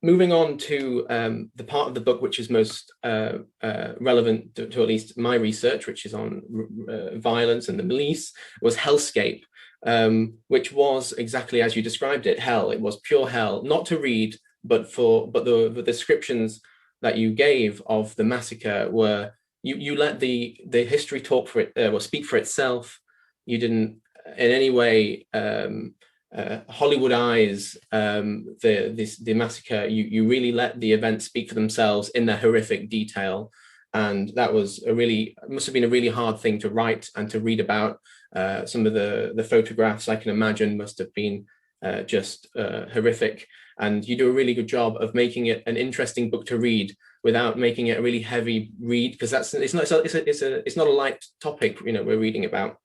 Moving on to the part of the book which is most relevant to at least my research, which is on violence and the milice, was Hellscape, which was exactly as you described it, hell. It was pure hell, not to read, but the descriptions that you gave of the massacre were, you let the history talk for it, or speak for itself. You didn't in any way Hollywoodize the massacre. You really let the events speak for themselves in their horrific detail, and that was must have been a really hard thing to write and to read about. Some of the photographs I can imagine must have been just horrific, and you do a really good job of making it an interesting book to read without making it a really heavy read, because it's not a light topic we're reading about.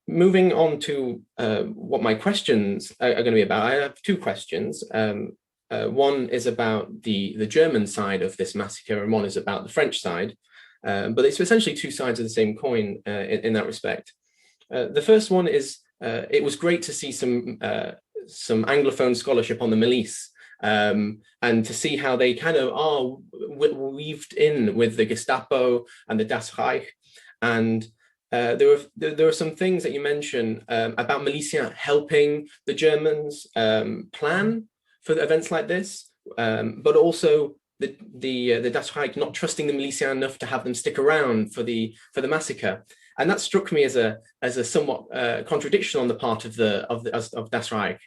Moving on to what my questions are going to be about, I have two questions. One is about the German side of this massacre, and one is about the French side. But it's essentially two sides of the same coin in that respect. The first one is, it was great to see some Anglophone scholarship on the milice, and to see how they kind of are weaved in with the Gestapo and the Das Reich. And there were some things that you mentioned about militia helping the Germans plan for events like this, but also the Das Reich not trusting the militia enough to have them stick around for the massacre. And that struck me as a somewhat contradiction on the part of Das Reich,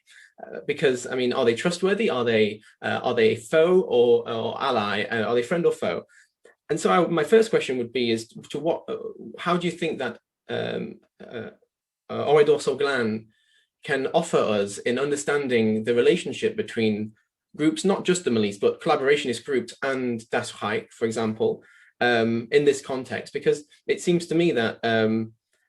because I mean, are they trustworthy? Are they foe or ally? Are they friend or foe? And so my first question would be how do you think that Oradour-sur-Glane can offer us in understanding the relationship between groups, not just the milice, but collaborationist groups and Das Reich, for example, in this context? Because it seems to me that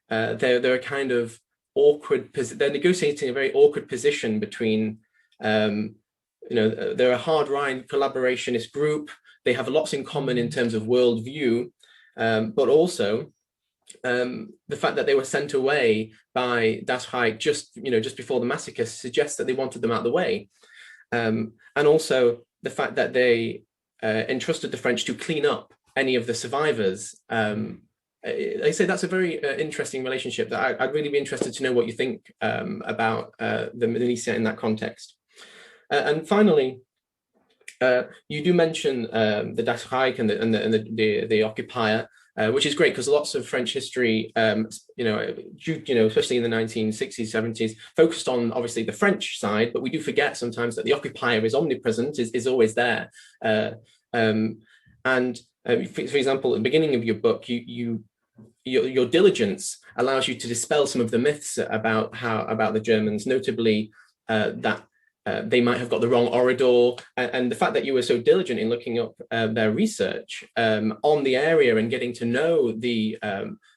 they're a kind of awkward, they're negotiating a very awkward position between, they're a hard-line collaborationist group. They have lots in common in terms of worldview, but also the fact that they were sent away by Das Reich just before the massacre suggests that they wanted them out of the way. And also the fact that they entrusted the French to clean up any of the survivors. I say that's a very interesting relationship that I'd really be interested to know what you think about the militia in that context. And finally, you do mention the Das Reich and the occupier, which is great because lots of French history, especially in the 1960s, 70s, focused on obviously the French side, but we do forget sometimes that the occupier is omnipresent, is always there. For example, at the beginning of your book, your diligence allows you to dispel some of the myths about the Germans, notably that they might have got the wrong Oradour, and the fact that you were so diligent in looking up their research on the area and getting to know the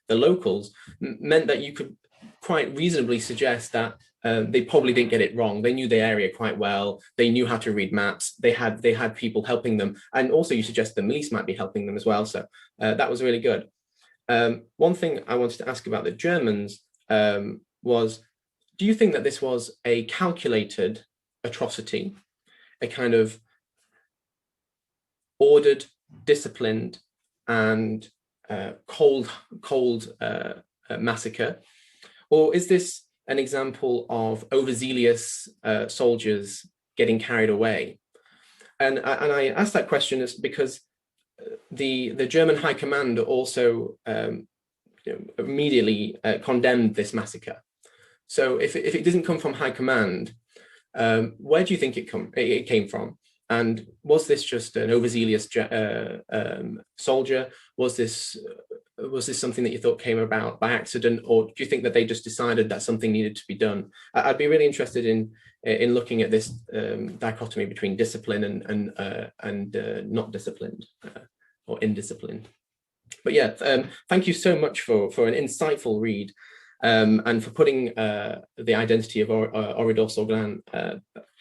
locals meant that you could quite reasonably suggest that they probably didn't get it wrong. They knew the area quite well. They knew how to read maps. They had people helping them, and also you suggest the milice might be helping them as well. So that was really good. One thing I wanted to ask about the Germans was, do you think that this was a calculated atrocity, a kind of ordered, disciplined, and cold massacre, or is this an example of overzealous soldiers getting carried away? And I ask that question is because the German High Command also immediately condemned this massacre. So if it didn't come from High Command, where do you think it came from? And was this just an overzealous soldier? Was this something that you thought came about by accident, or do you think that they just decided that something needed to be done? I'd be really interested in looking at this dichotomy between discipline and not disciplined or indisciplined. But yeah, thank you so much for an insightful read, and for putting the identity of Oradour-sur-Glane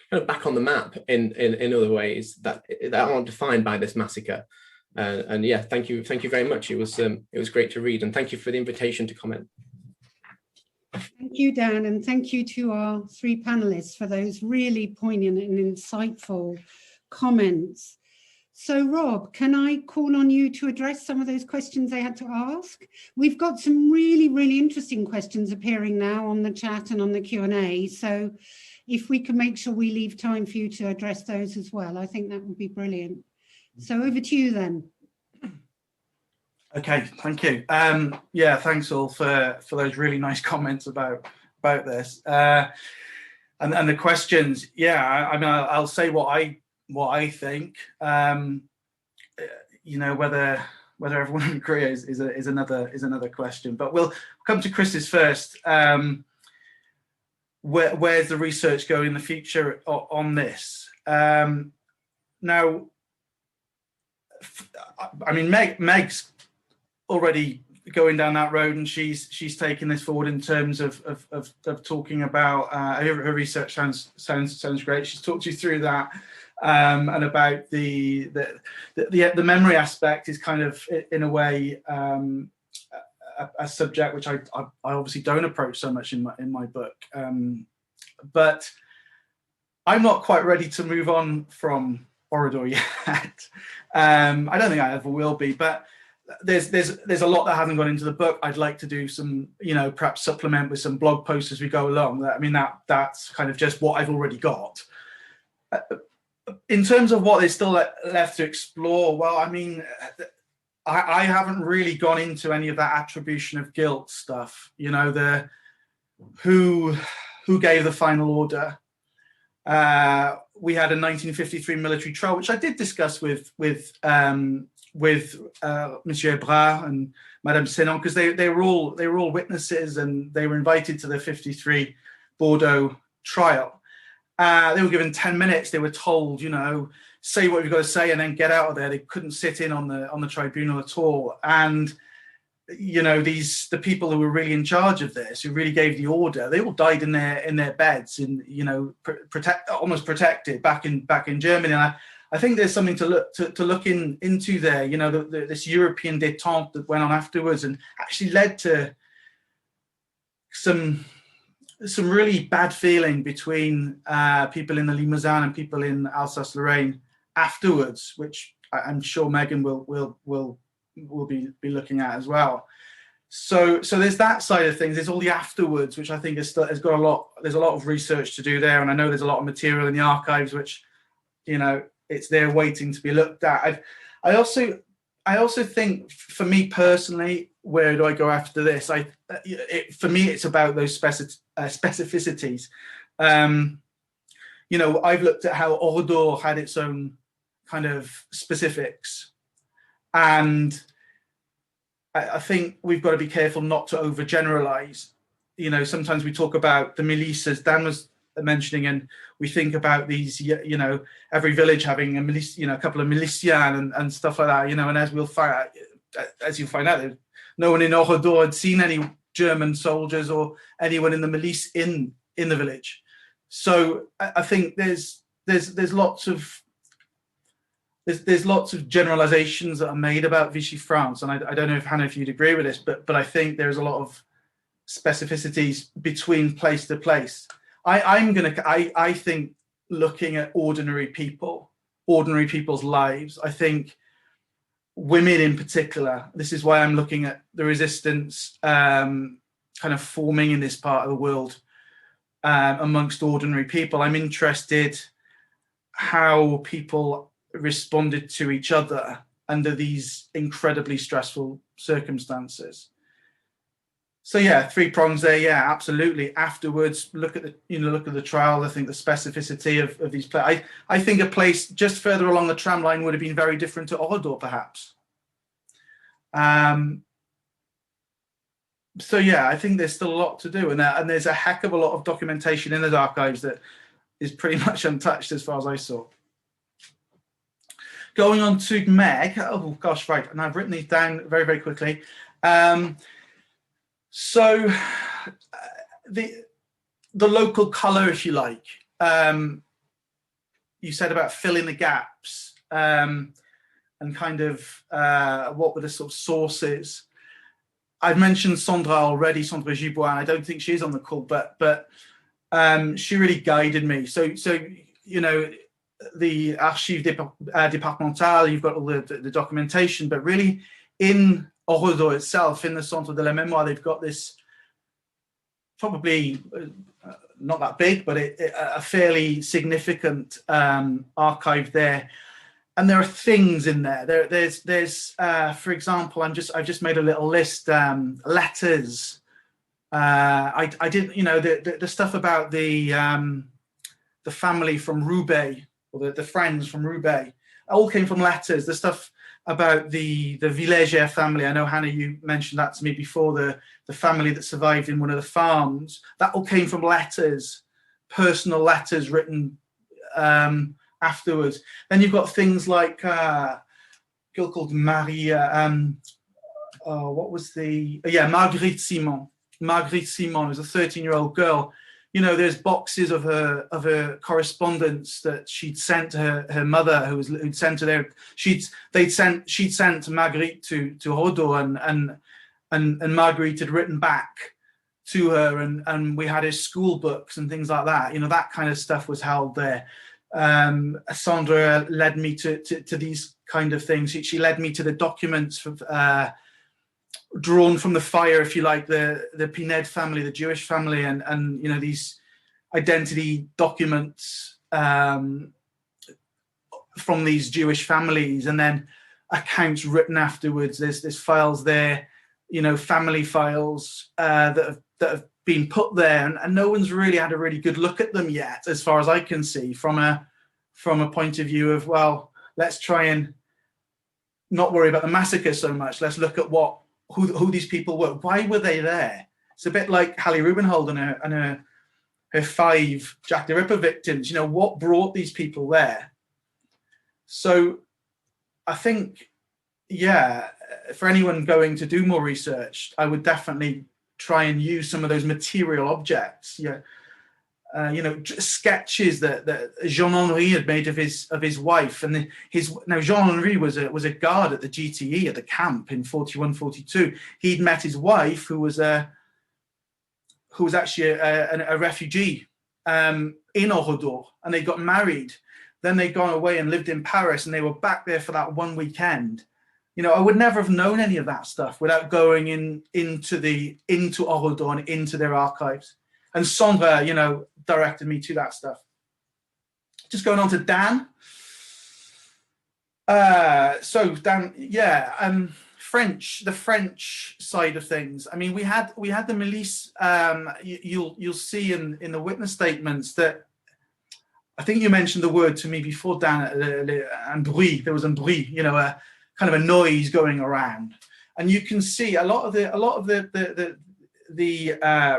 kind of back on the map in other ways that aren't defined by this massacre. And yeah, thank you very much. It was great to read, and thank you for the invitation to comment. Thank you, Dan, and thank you to our three panelists for those really poignant and insightful comments. So Rob, can I call on you to address some of those questions they had to ask? We've got some really, really interesting questions appearing now on the chat and on the Q&A. So if we can make sure we leave time for you to address those as well, I think that would be brilliant. So over to you then. Okay, thank you. Yeah, thanks all for those really nice comments about this and the questions. Yeah, I mean, I'll say what I think. You know, whether everyone agrees is another question. But we'll come to Chris's first. Where's the research going in the future on this? Now, I mean, Meg's already going down that road, and she's taken this forward in terms of talking about her research sounds great. She's talked you through that, and about the memory aspect is kind of in a way a subject which I obviously don't approach so much in my book, but I'm not quite ready to move on from Oradour yet. I don't think I ever will be, but there's a lot that hasn't gone into the book. I'd like to do some, perhaps supplement with some blog posts as we go along. I mean, that's kind of just what I've already got. In terms of what is still left to explore, well, I mean, I haven't really gone into any of that attribution of guilt stuff. The who gave the final order. We had a 1953 military trial, which I did discuss with Monsieur Bras and Madame Senon, because they were all witnesses, and they were invited to the 53 Bordeaux trial. They were given 10 minutes. They were told, say what you've got to say and then get out of there. They couldn't sit in on the tribunal at all. And the people who were really in charge of this, who really gave the order, they all died in their beds, almost protected back in Germany. And I think there's something to look into there. This European détente that went on afterwards and actually led to some really bad feeling between people in the Limousin and people in Alsace-Lorraine afterwards, which I'm sure Megan will be looking at as well. So there's that side of things. There's all the afterwards, which I think has got a lot. There's a lot of research to do there, and I know there's a lot of material in the archives, which it's there waiting to be looked at. I also think, for me personally, where do I go after this? For me, it's about those specificities. I've looked at how Oradour had its own kind of specifics, and I think we've got to be careful not to overgeneralize. Sometimes we talk about the milice, as Dan was mentioning, and we think about these, every village having a couple of milicians and stuff like that, and as you'll find out, no one in Oradour had seen any German soldiers or anyone in the milice in the village. So I think there's lots of generalizations that are made about Vichy France, and I don't know if you'd agree with this, but I think there's a lot of specificities between place to place. I think looking at ordinary people's lives, I think women in particular, this is why I'm looking at the resistance kind of forming in this part of the world amongst ordinary people. I'm interested how people responded to each other under these incredibly stressful circumstances. So yeah, 3 prongs there. Yeah, absolutely. Afterwards, look at the trial. I think the specificity of these places. I think a place just further along the tram line would have been very different to Oradour, perhaps. So yeah, I think there's still a lot to do, and there's a heck of a lot of documentation in the archives that is pretty much untouched as far as I saw. Going on to Meg. Oh gosh, right. And I've written these down very, very quickly. So the local colour, if you like, you said about filling the gaps, and kind of what were the sort of sources. I've mentioned Sandra already, Sandra Giboin. I don't think she's on the call, but she really guided me. So you know, the Archives Départementales, you've got all the documentation, but really in Oradour itself, in the Centre de la Mémoire, they've got this probably not that big, but a fairly significant archive there. And there are things in there. There's for example, I've just made a little list. Letters. I didn't, you know, the stuff about the family from Roubaix, or the friends from Roubaix, all came from letters. The stuff about the Villager family, I know Hannah, you mentioned that to me before. The family that survived in one of the farms, that all came from letters, personal letters written afterwards. Then you've got things like a girl called Maria, what was the, Marguerite Simon. Marguerite Simon was a 13-year-old girl. You know, there's boxes of her correspondence that she'd sent to her mother, who'd sent her there. She'd sent Marguerite to Oradour, and Marguerite had written back to her, and we had his school books and things like that. You know, that kind of stuff was held there. Sandra led me to these kind of things. She led me to the documents drawn from the fire, if you like, the Pined family, the Jewish family, and you know, these identity documents from these Jewish families, and then accounts written afterwards. There's files there, you know, family files that have been put there, and no one's really had a really good look at them yet, as far as I can see, from a point of view of, well, let's try and not worry about the massacre so much. Let's look at who these people were. Why were they there? It's a bit like Hallie Rubenhold and her 5 Jack the Ripper victims. You know, what brought these people there? So I think, yeah, for anyone going to do more research, I would definitely try and use some of those material objects. Yeah. You know, sketches that Jean-Henri had made of his wife, and now Jean-Henri was a guard at the GTE at the camp in 41-42. He'd met his wife, who was actually a refugee in Oradour, and they got married. Then they'd gone away and lived in Paris, and they were back there for that one weekend. You know, I would never have known any of that stuff without going into Oradour and into their archives. And Sandra, you know, directed me to that stuff. Just going on to Dan. So Dan, yeah, the French side of things. I mean, we had the milice. You'll see in the witness statements that, I think you mentioned the word to me before, Dan, un bruit. There was un bruit, you know, a kind of a noise going around, and you can see a lot of the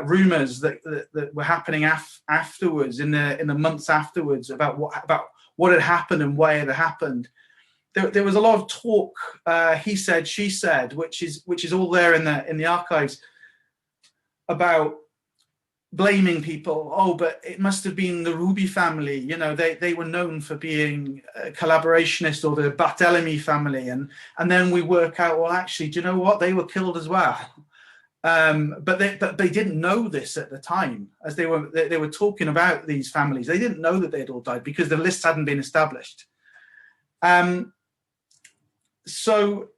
rumors that were happening afterwards, in the months afterwards, about what had happened and why it had happened. There was a lot of talk, he said, she said, which is all there in the archives, about blaming people. Oh, but it must have been the Ruby family. You know, they were known for being collaborationists, or the Barthélemy family, and then we work out, well, actually, do you know what? They were killed as well. But they didn't know this at the time, as they were talking about these families. They didn't know that they'd all died because the lists hadn't been established. So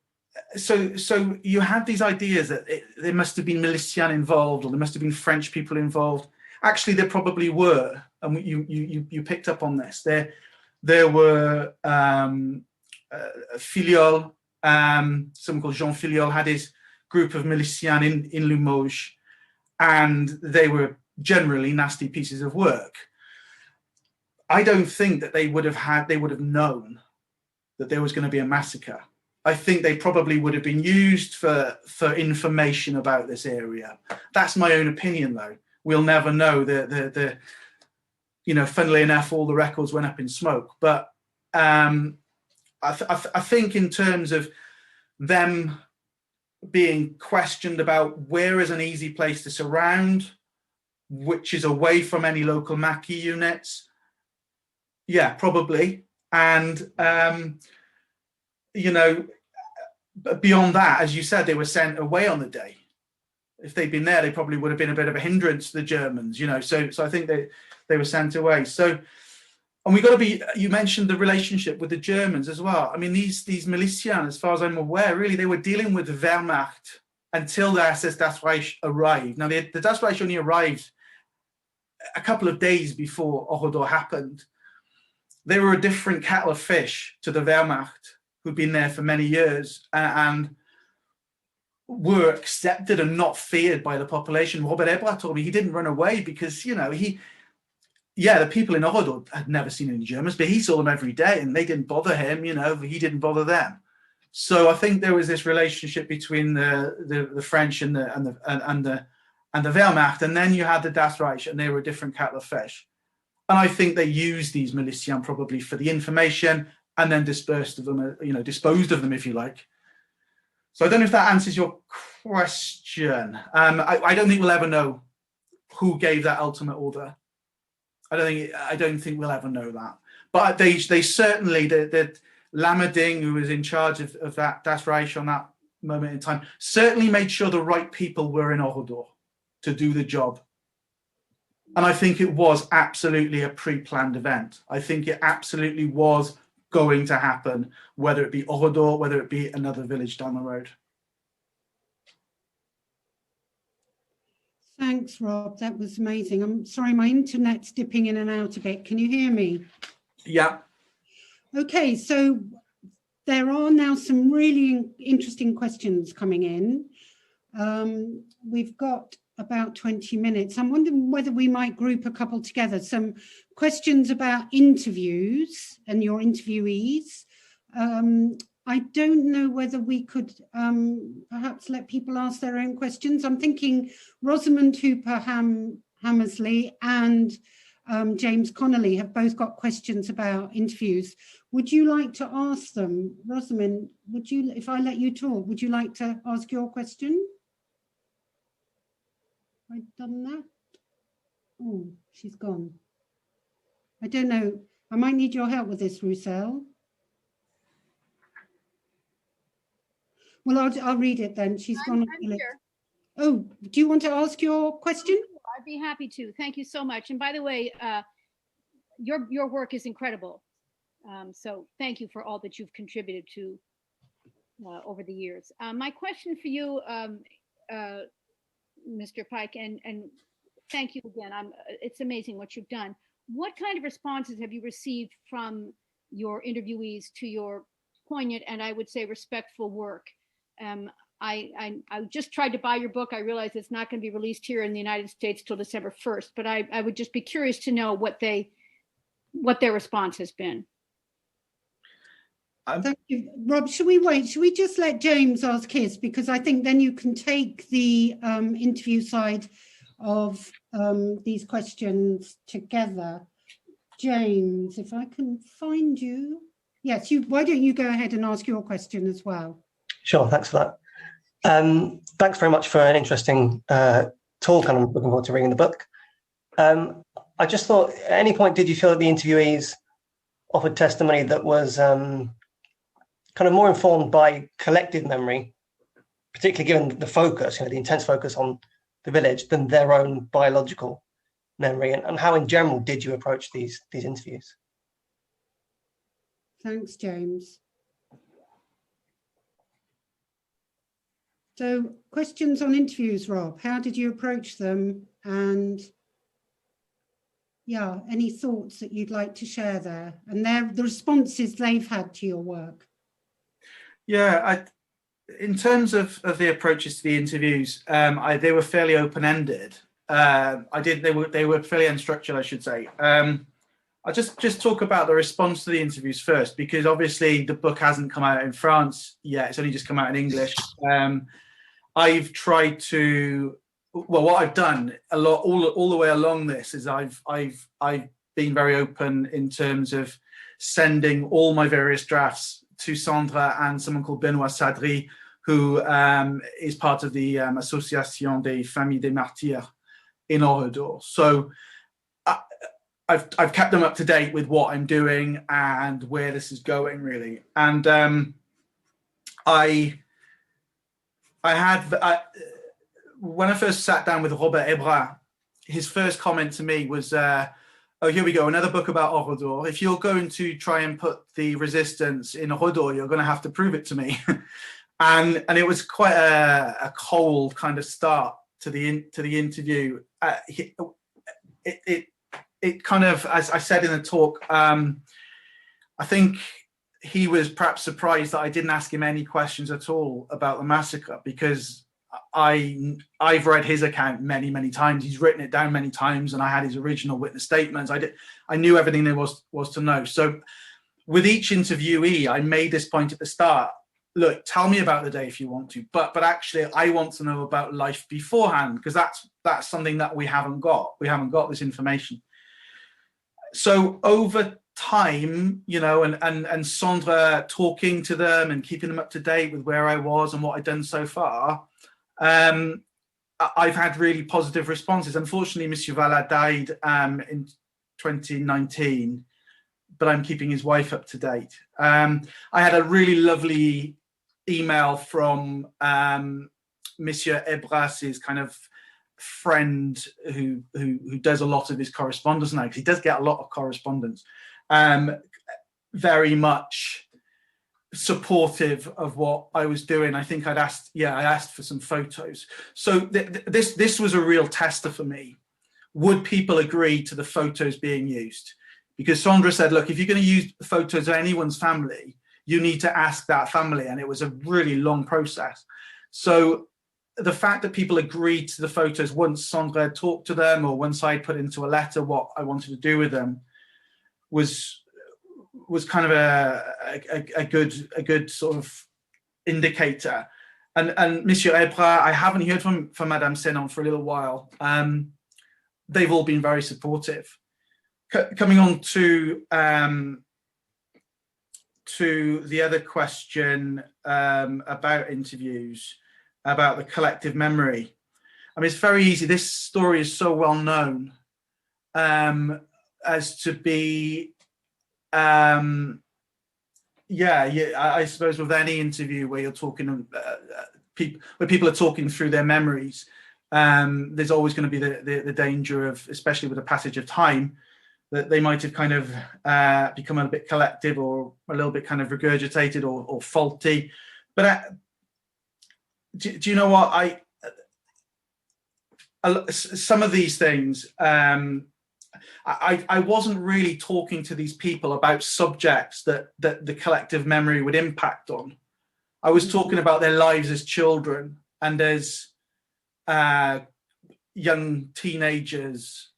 you have these ideas that there must have been milicians involved, or there must have been French people involved. Actually, there probably were, and you picked up on this. There were Filiol, Someone called Jean Filiol had his group of milicians in Limoges, and they were generally nasty pieces of work. I don't think that they would have known that there was going to be a massacre. I think they probably would have been used for information about this area. That's my own opinion, though. We'll never know. Funnily enough, all the records went up in smoke. But I think in terms of them being questioned about where is an easy place to surround, which is away from any local Maquis units, yeah, probably. And beyond that, as you said, they were sent away on the day. If they'd been there, they probably would have been a bit of a hindrance to the Germans, So I think they were sent away. So, and we got to be. You mentioned the relationship with the Germans as well. I mean, these milicians, as far as I'm aware, really they were dealing with the Wehrmacht until the SS Das Reich arrived. Now, the Das Reich only arrived a couple of days before Oradour happened. They were a different kettle of fish to the Wehrmacht, who'd been there for many years and were accepted and not feared by the population. Robert Ebra told me he didn't run away because, the people in Oradour had never seen any Germans, but he saw them every day and they didn't bother him, he didn't bother them. So I think there was this relationship between the French and the Wehrmacht, and then you had the Das Reich, and they were a different kettle of fish. And I think they used these milicians probably for the information and then disposed of them, if you like. So I don't know if that answers your question. I don't think we'll ever know who gave that ultimate order. I don't think we'll ever know that. But they certainly, the Lammerding, who was in charge of that Das Reich on that moment in time, certainly made sure the right people were in Oradour to do the job. And I think it was absolutely a pre-planned event. I think it absolutely was going to happen, whether it be Oradour, whether it be another village down the road. Thanks, Rob. That was amazing. I'm sorry, my internet's dipping in and out a bit. Can you hear me? Yeah. Okay, so there are now some really interesting questions coming in. We've got about 20 minutes. I'm wondering whether we might group a couple together. Some questions about interviews and your interviewees. I don't know whether we could perhaps let people ask their own questions. I'm thinking Rosamond Hooper Hammersley and James Connolly have both got questions about interviews. Would you like to ask them? Rosamond, if I let you talk, would you like to ask your question? Have I done that? Oh, she's gone. I don't know. I might need your help with this, Roussel. Well, I'll read it then. She's gone. I'm here. Oh, do you want to ask your question? I'd be happy to. Thank you so much. And by the way, your work is incredible. So thank you for all that you've contributed to over the years. My question for you, Mr. Pike, and thank you again. It's amazing what you've done. What kind of responses have you received from your interviewees to your poignant and I would say respectful work? I just tried to buy your book. I realize it's not going to be released here in the United States till December 1st, but I would just be curious to know what their response has been. Thank you. Rob, should we wait? Should we just let James ask his? Because I think then you can take the interview side of these questions together. James, if I can find you. Yes, why don't you go ahead and ask your question as well? Sure, thanks for that. Thanks very much for an interesting talk, and I'm looking forward to reading the book. I just thought, at any point, did you feel that the interviewees offered testimony that was kind of more informed by collective memory, particularly given the focus, the intense focus on the village, than their own biological memory? And how, in general, did you approach these interviews? Thanks, James. So, questions on interviews, Rob. How did you approach them? And yeah, any thoughts that you'd like to share there? And the responses they've had to your work. Yeah, in terms of the approaches to the interviews, they were fairly open-ended. They were fairly unstructured, I should say. I'll just talk about the response to the interviews first, because obviously the book hasn't come out in France yet. It's only just come out in English. I've tried to, well, what I've done all the way along this is I've been very open in terms of sending all my various drafts to Sandra and someone called Benoît Sadri, who is part of the Association des Familles des Martyrs in Oradour. So I've kept them up to date with what I'm doing and where this is going, really. And when I first sat down with Robert Hébras, his first comment to me was, oh, here we go, another book about Oradour. If you're going to try and put the resistance in Oradour, you're going to have to prove it to me. and it was quite a cold kind of start to the interview. It kind of, as I said in the talk, I think he was perhaps surprised that I didn't ask him any questions at all about the massacre, because I've read his account many, many times. He's written it down many times, and I had his original witness statements. I knew everything there was to know. So with each interviewee, I made this point at the start. Look, tell me about the day if you want to, but actually I want to know about life beforehand, because that's something that we haven't got. We haven't got this information. So over time, you know, and Sandra talking to them and keeping them up to date with where I was and what I'd done so far, I've had really positive responses. Unfortunately, Monsieur Vallat died in 2019, but I'm keeping his wife up to date. I had a really lovely email from Monsieur Hébras's kind of friend who does a lot of his correspondence now, because he does get a lot of correspondence, very much supportive of what I was doing. I think I asked for some photos. So this was a real tester for me. Would people agree to the photos being used? Because Sandra said, look, if you're going to use photos of anyone's family, you need to ask that family. And it was a really long process. So the fact that people agreed to the photos once Sandra had talked to them, or once I put into a letter what I wanted to do with them, was kind of a good sort of indicator. And Monsieur Hébras, I haven't heard from Madame Sénon for a little while. They've all been very supportive. Coming on to the other question about interviews, about the collective memory. I mean, it's very easy. This story is so well known as to be, I suppose with any interview where you're talking, where people are talking through their memories, there's always going to be the danger of, especially with the passage of time, that they might have kind of become a bit collective, or a little bit kind of regurgitated or faulty. But do you know what? Some of these things, I wasn't really talking to these people about subjects that the collective memory would impact on. I was talking about their lives as children and as young teenagers.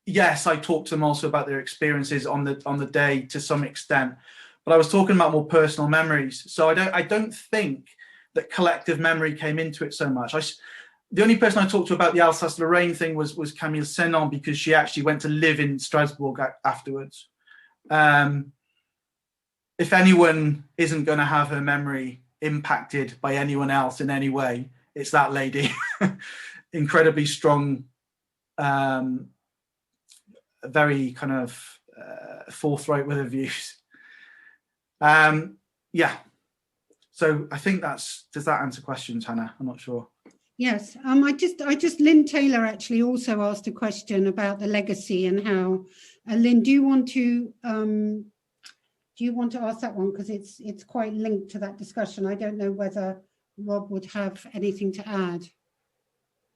Yes, I talked to them also about their experiences on the day to some extent, but I was talking about more personal memories. So I don't think that collective memory came into it so much. The only person I talked to about the Alsace-Lorraine thing was Camille Sénon, because she actually went to live in Strasbourg afterwards. If anyone isn't going to have her memory impacted by anyone else in any way, it's that lady. Incredibly strong, very kind of forthright with her views. So I think does that answer questions, Hannah? I'm not sure. Yes, Lynn Taylor actually also asked a question about the legacy and how. Lynn, do you want to ask that one, because it's quite linked to that discussion? I don't know whether Rob would have anything to add.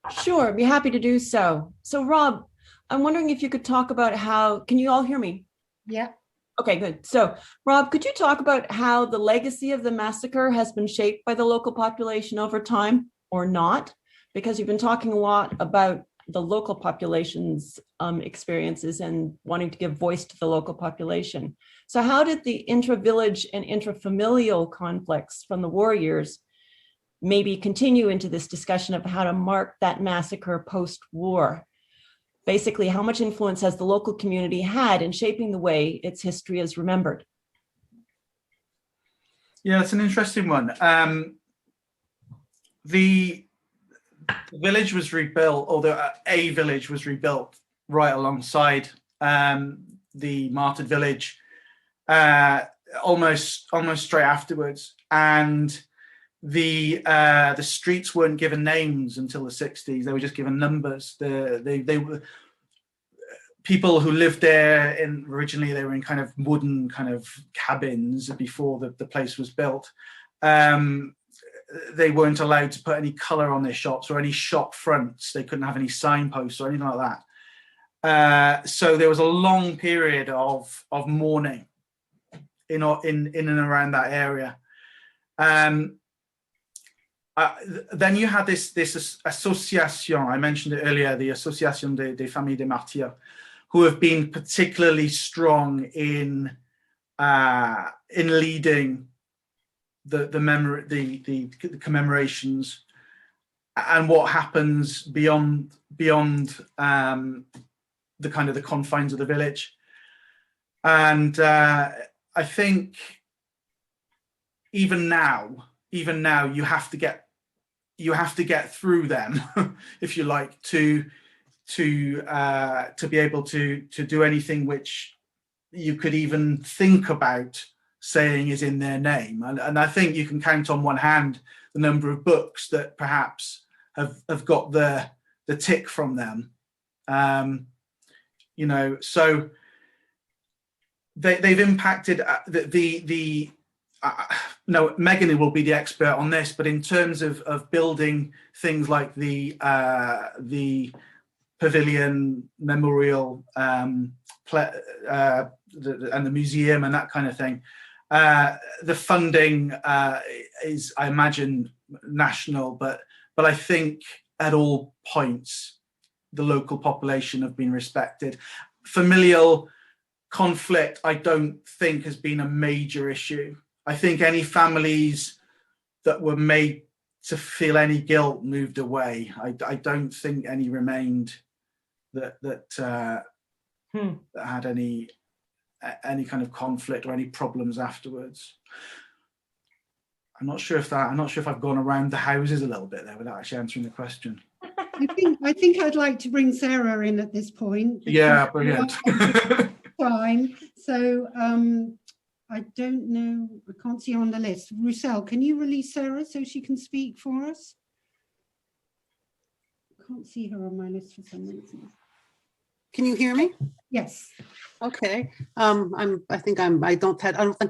Sure, I'd be happy to do so. So Rob, I'm wondering if you could talk about how. Can you all hear me? Yeah. Okay, good. So, Rob, could you talk about how the legacy of the massacre has been shaped by the local population over time or not? Because you've been talking a lot about the local population's experiences and wanting to give voice to the local population. So how did the intra-village and intra-familial conflicts from the war years maybe continue into this discussion of how to mark that massacre post-war? Basically, how much influence has the local community had in shaping the way its history is remembered? Yeah, it's an interesting one. The village was rebuilt, although a village was rebuilt right alongside the martyred village almost straight afterwards, and the streets weren't given names until the 60s. They were just given numbers. They were people who lived there originally they were in kind of wooden kind of cabins before the place was built. They weren't allowed to put any colour on their shops or any shop fronts. They couldn't have any signposts or anything like that. So there was a long period of mourning in and around that area. Then you had this association, I mentioned it earlier, the Association des Familles des Martyrs, who have been particularly strong in leading the commemorations and what happens beyond the kind of the confines of the village. And I think even now you have to get through them if you like to be able to do anything which you could even think about saying is in their name. And I think you can count on one hand the number of books that perhaps have got the tick from them. So they've impacted no, Megan will be the expert on this, but in terms of building things like the pavilion, memorial, and the museum and that kind of thing, the funding is, I imagine, national, but I think at all points the local population have been respected. Familial conflict, I don't think, has been a major issue. I think any families that were made to feel any guilt moved away. I don't think any remained that had any kind of conflict or any problems afterwards. I'm not sure if I've gone around the houses a little bit there without actually answering the question. I think I'd like to bring Sarah in at this point. Yeah, brilliant. Fine. So I don't know, I can't see her on the list. Roussel, can you release Sarah so she can speak for us? I can't see her on my list for some reason. Can you hear me? Yes. Okay. I don't think I have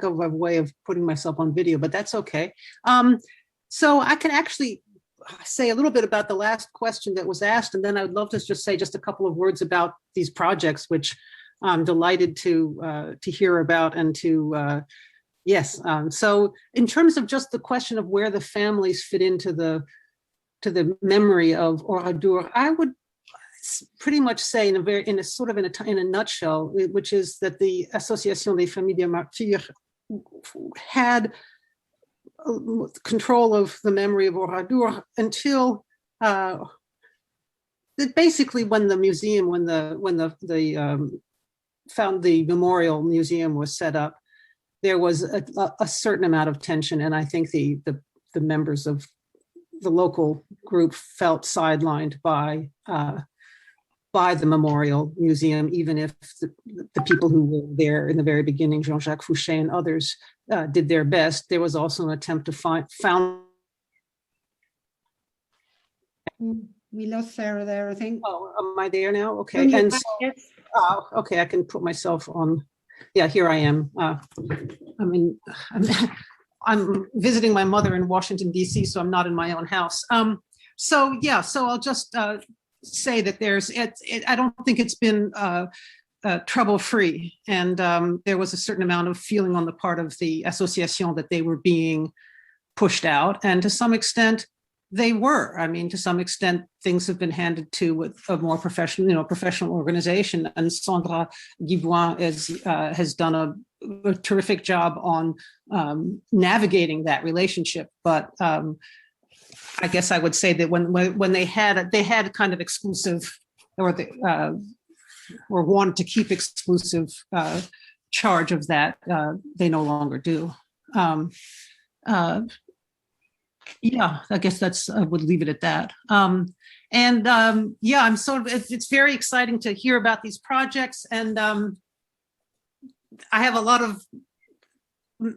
a way of putting myself on video, but that's okay. So I can actually say a little bit about the last question that was asked, and then I would love to just say just a couple of words about these projects, which I'm delighted to hear about and to yes. So in terms of just the question of where the families fit into the memory of Oradour, I would pretty much say in a nutshell, which is that the Association des Familles des Martyrs had control of the memory of Oradour until basically when the memorial museum was set up. There was a certain amount of tension, and I think the members of the local group felt sidelined by the memorial museum, even if the people who were there in the very beginning, Jean-Jacques Fouché and others, did their best. There was also an attempt to found. We lost Sarah there, I think. Oh, am I there now? Okay. And so, okay, I can put myself on. Yeah, here I am. I'm visiting my mother in Washington, D.C., so I'm not in my own house. So I'll just say that I don't think it's been trouble-free, and there was a certain amount of feeling on the part of the association that they were being pushed out, and to some extent they were. I mean, to some extent things have been handed to with a more professional organization, and Sandra Guiboin has done a terrific job on navigating that relationship. But I guess I would say that when they had kind of exclusive, or wanted to keep exclusive charge of that, they no longer do. Yeah, I guess I would leave it at that. Yeah, it's very exciting to hear about these projects, and I have a lot of,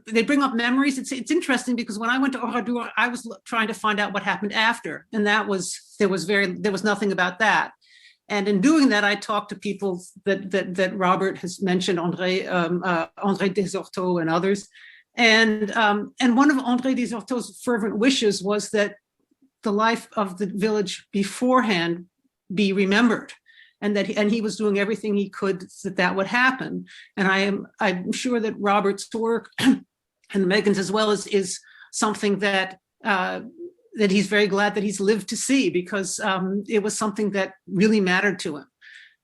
they bring up memories. It's interesting because when I went to Oradour, I was trying to find out what happened after, and there was nothing about that. And in doing that, I talked to people that Robert has mentioned, André Desorteaux and others. And one of André Desorteaux's fervent wishes was that the life of the village beforehand be remembered, and he was doing everything he could that would happen. And I'm sure that Robert's work and Megan's as well is something that he's very glad that he's lived to see, because it was something that really mattered to him.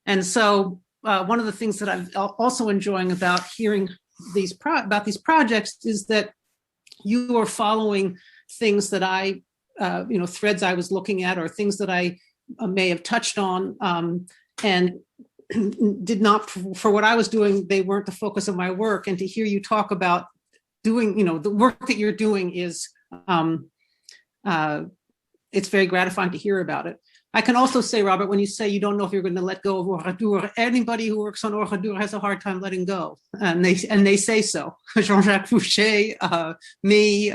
And so one of the things that I'm also enjoying about hearing about these projects is that you are following things that I, threads I was looking at, or things that I may have touched on, and did not, for what I was doing, they weren't the focus of my work. And to hear you talk about doing, the work that you're doing is, it's very gratifying to hear about it. I can also say, Robert, when you say you don't know if you're going to let go of Oradour, anybody who works on Oradour has a hard time letting go, and they say so. Jean-Jacques Fouché, me,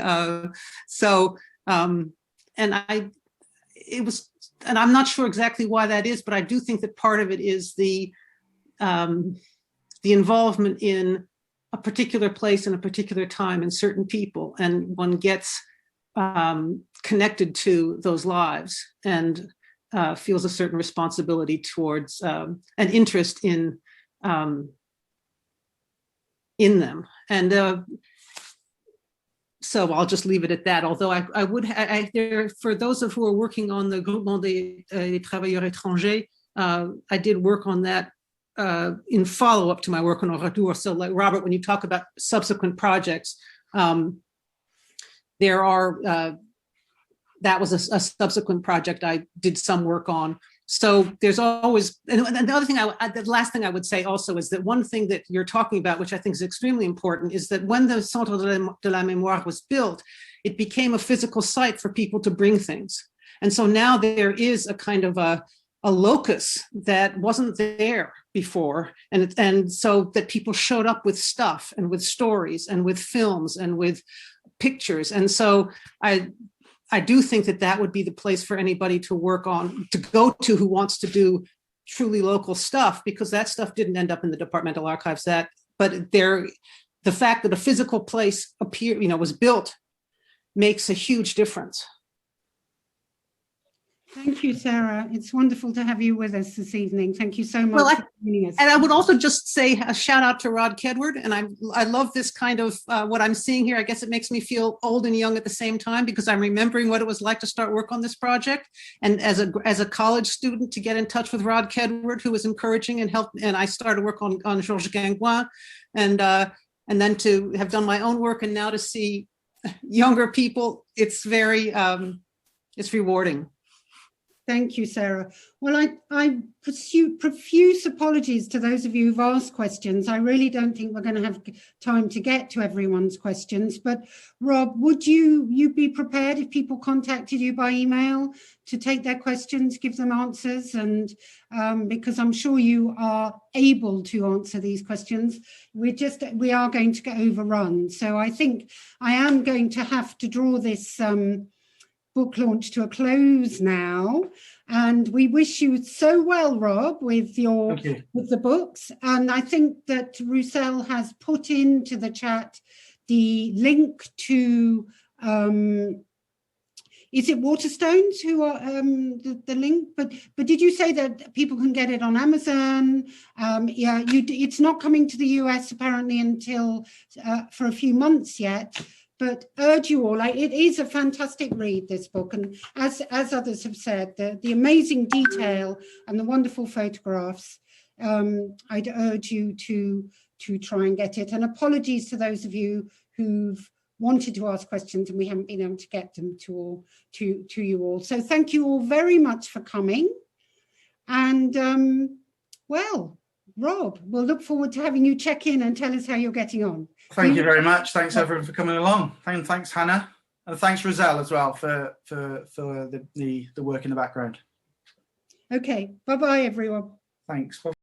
and I'm not sure exactly why that is, but I do think that part of it is the involvement in a particular place and a particular time and certain people, and one gets connected to those lives and feels a certain responsibility towards an interest in them. And so I'll just leave it at that. Although I would, for those of who are working on the Groupement des Travailleurs Étrangers, I did work on that in follow-up to my work on Oradour. So like Robert, when you talk about subsequent projects, there are, that was a subsequent project I did some work on. So there's always, and the other thing, the last thing I would say also is that one thing that you're talking about, which I think is extremely important, is that when the Centre de la Mémoire was built, it became a physical site for people to bring things. And so now there is a kind of a locus that wasn't there before. And so that people showed up with stuff and with stories and with films and with pictures. And so I do think that would be the place for anybody to work on, to go to, who wants to do truly local stuff, because that stuff didn't end up in the departmental archives. But the fact that a physical place was built makes a huge difference. Thank you, Sarah. It's wonderful to have you with us this evening. Thank you so much for joining us. And I would also just say a shout out to Rod Kedward. And I love this kind of what I'm seeing here. I guess it makes me feel old and young at the same time, because I'm remembering what it was like to start work on this project. And as a college student, to get in touch with Rod Kedward, who was encouraging and helped. And I started work on Georges Guingouin, and then to have done my own work, and now to see younger people, it's very, it's rewarding. Thank you, Sarah. Well, I pursue profuse apologies to those of you who've asked questions. I really don't think we're going to have time to get to everyone's questions. But Rob, would you be prepared if people contacted you by email to take their questions, give them answers? And because I'm sure you are able to answer these questions, we are going to get overrun. So I think I am going to have to draw this book launch to a close now, and we wish you so well, Rob, with the books. And I think that Roussel has put into the chat the link to is it Waterstones who are the link? But did you say that people can get it on Amazon? Yeah, it's not coming to the US apparently until for a few months yet. But urge you all, it is a fantastic read, this book, and as others have said, the amazing detail and the wonderful photographs. I'd urge you to try and get it. And apologies to those of you who've wanted to ask questions and we haven't been able to get them to you all. So thank you all very much for coming. And well, Rob, we'll look forward to having you check in and tell us how you're getting on. Thank you very much. Thanks everyone for coming along. And thanks Hannah, and thanks Roselle as well for the work in the background. Okay, bye-bye everyone. Thanks. Bye.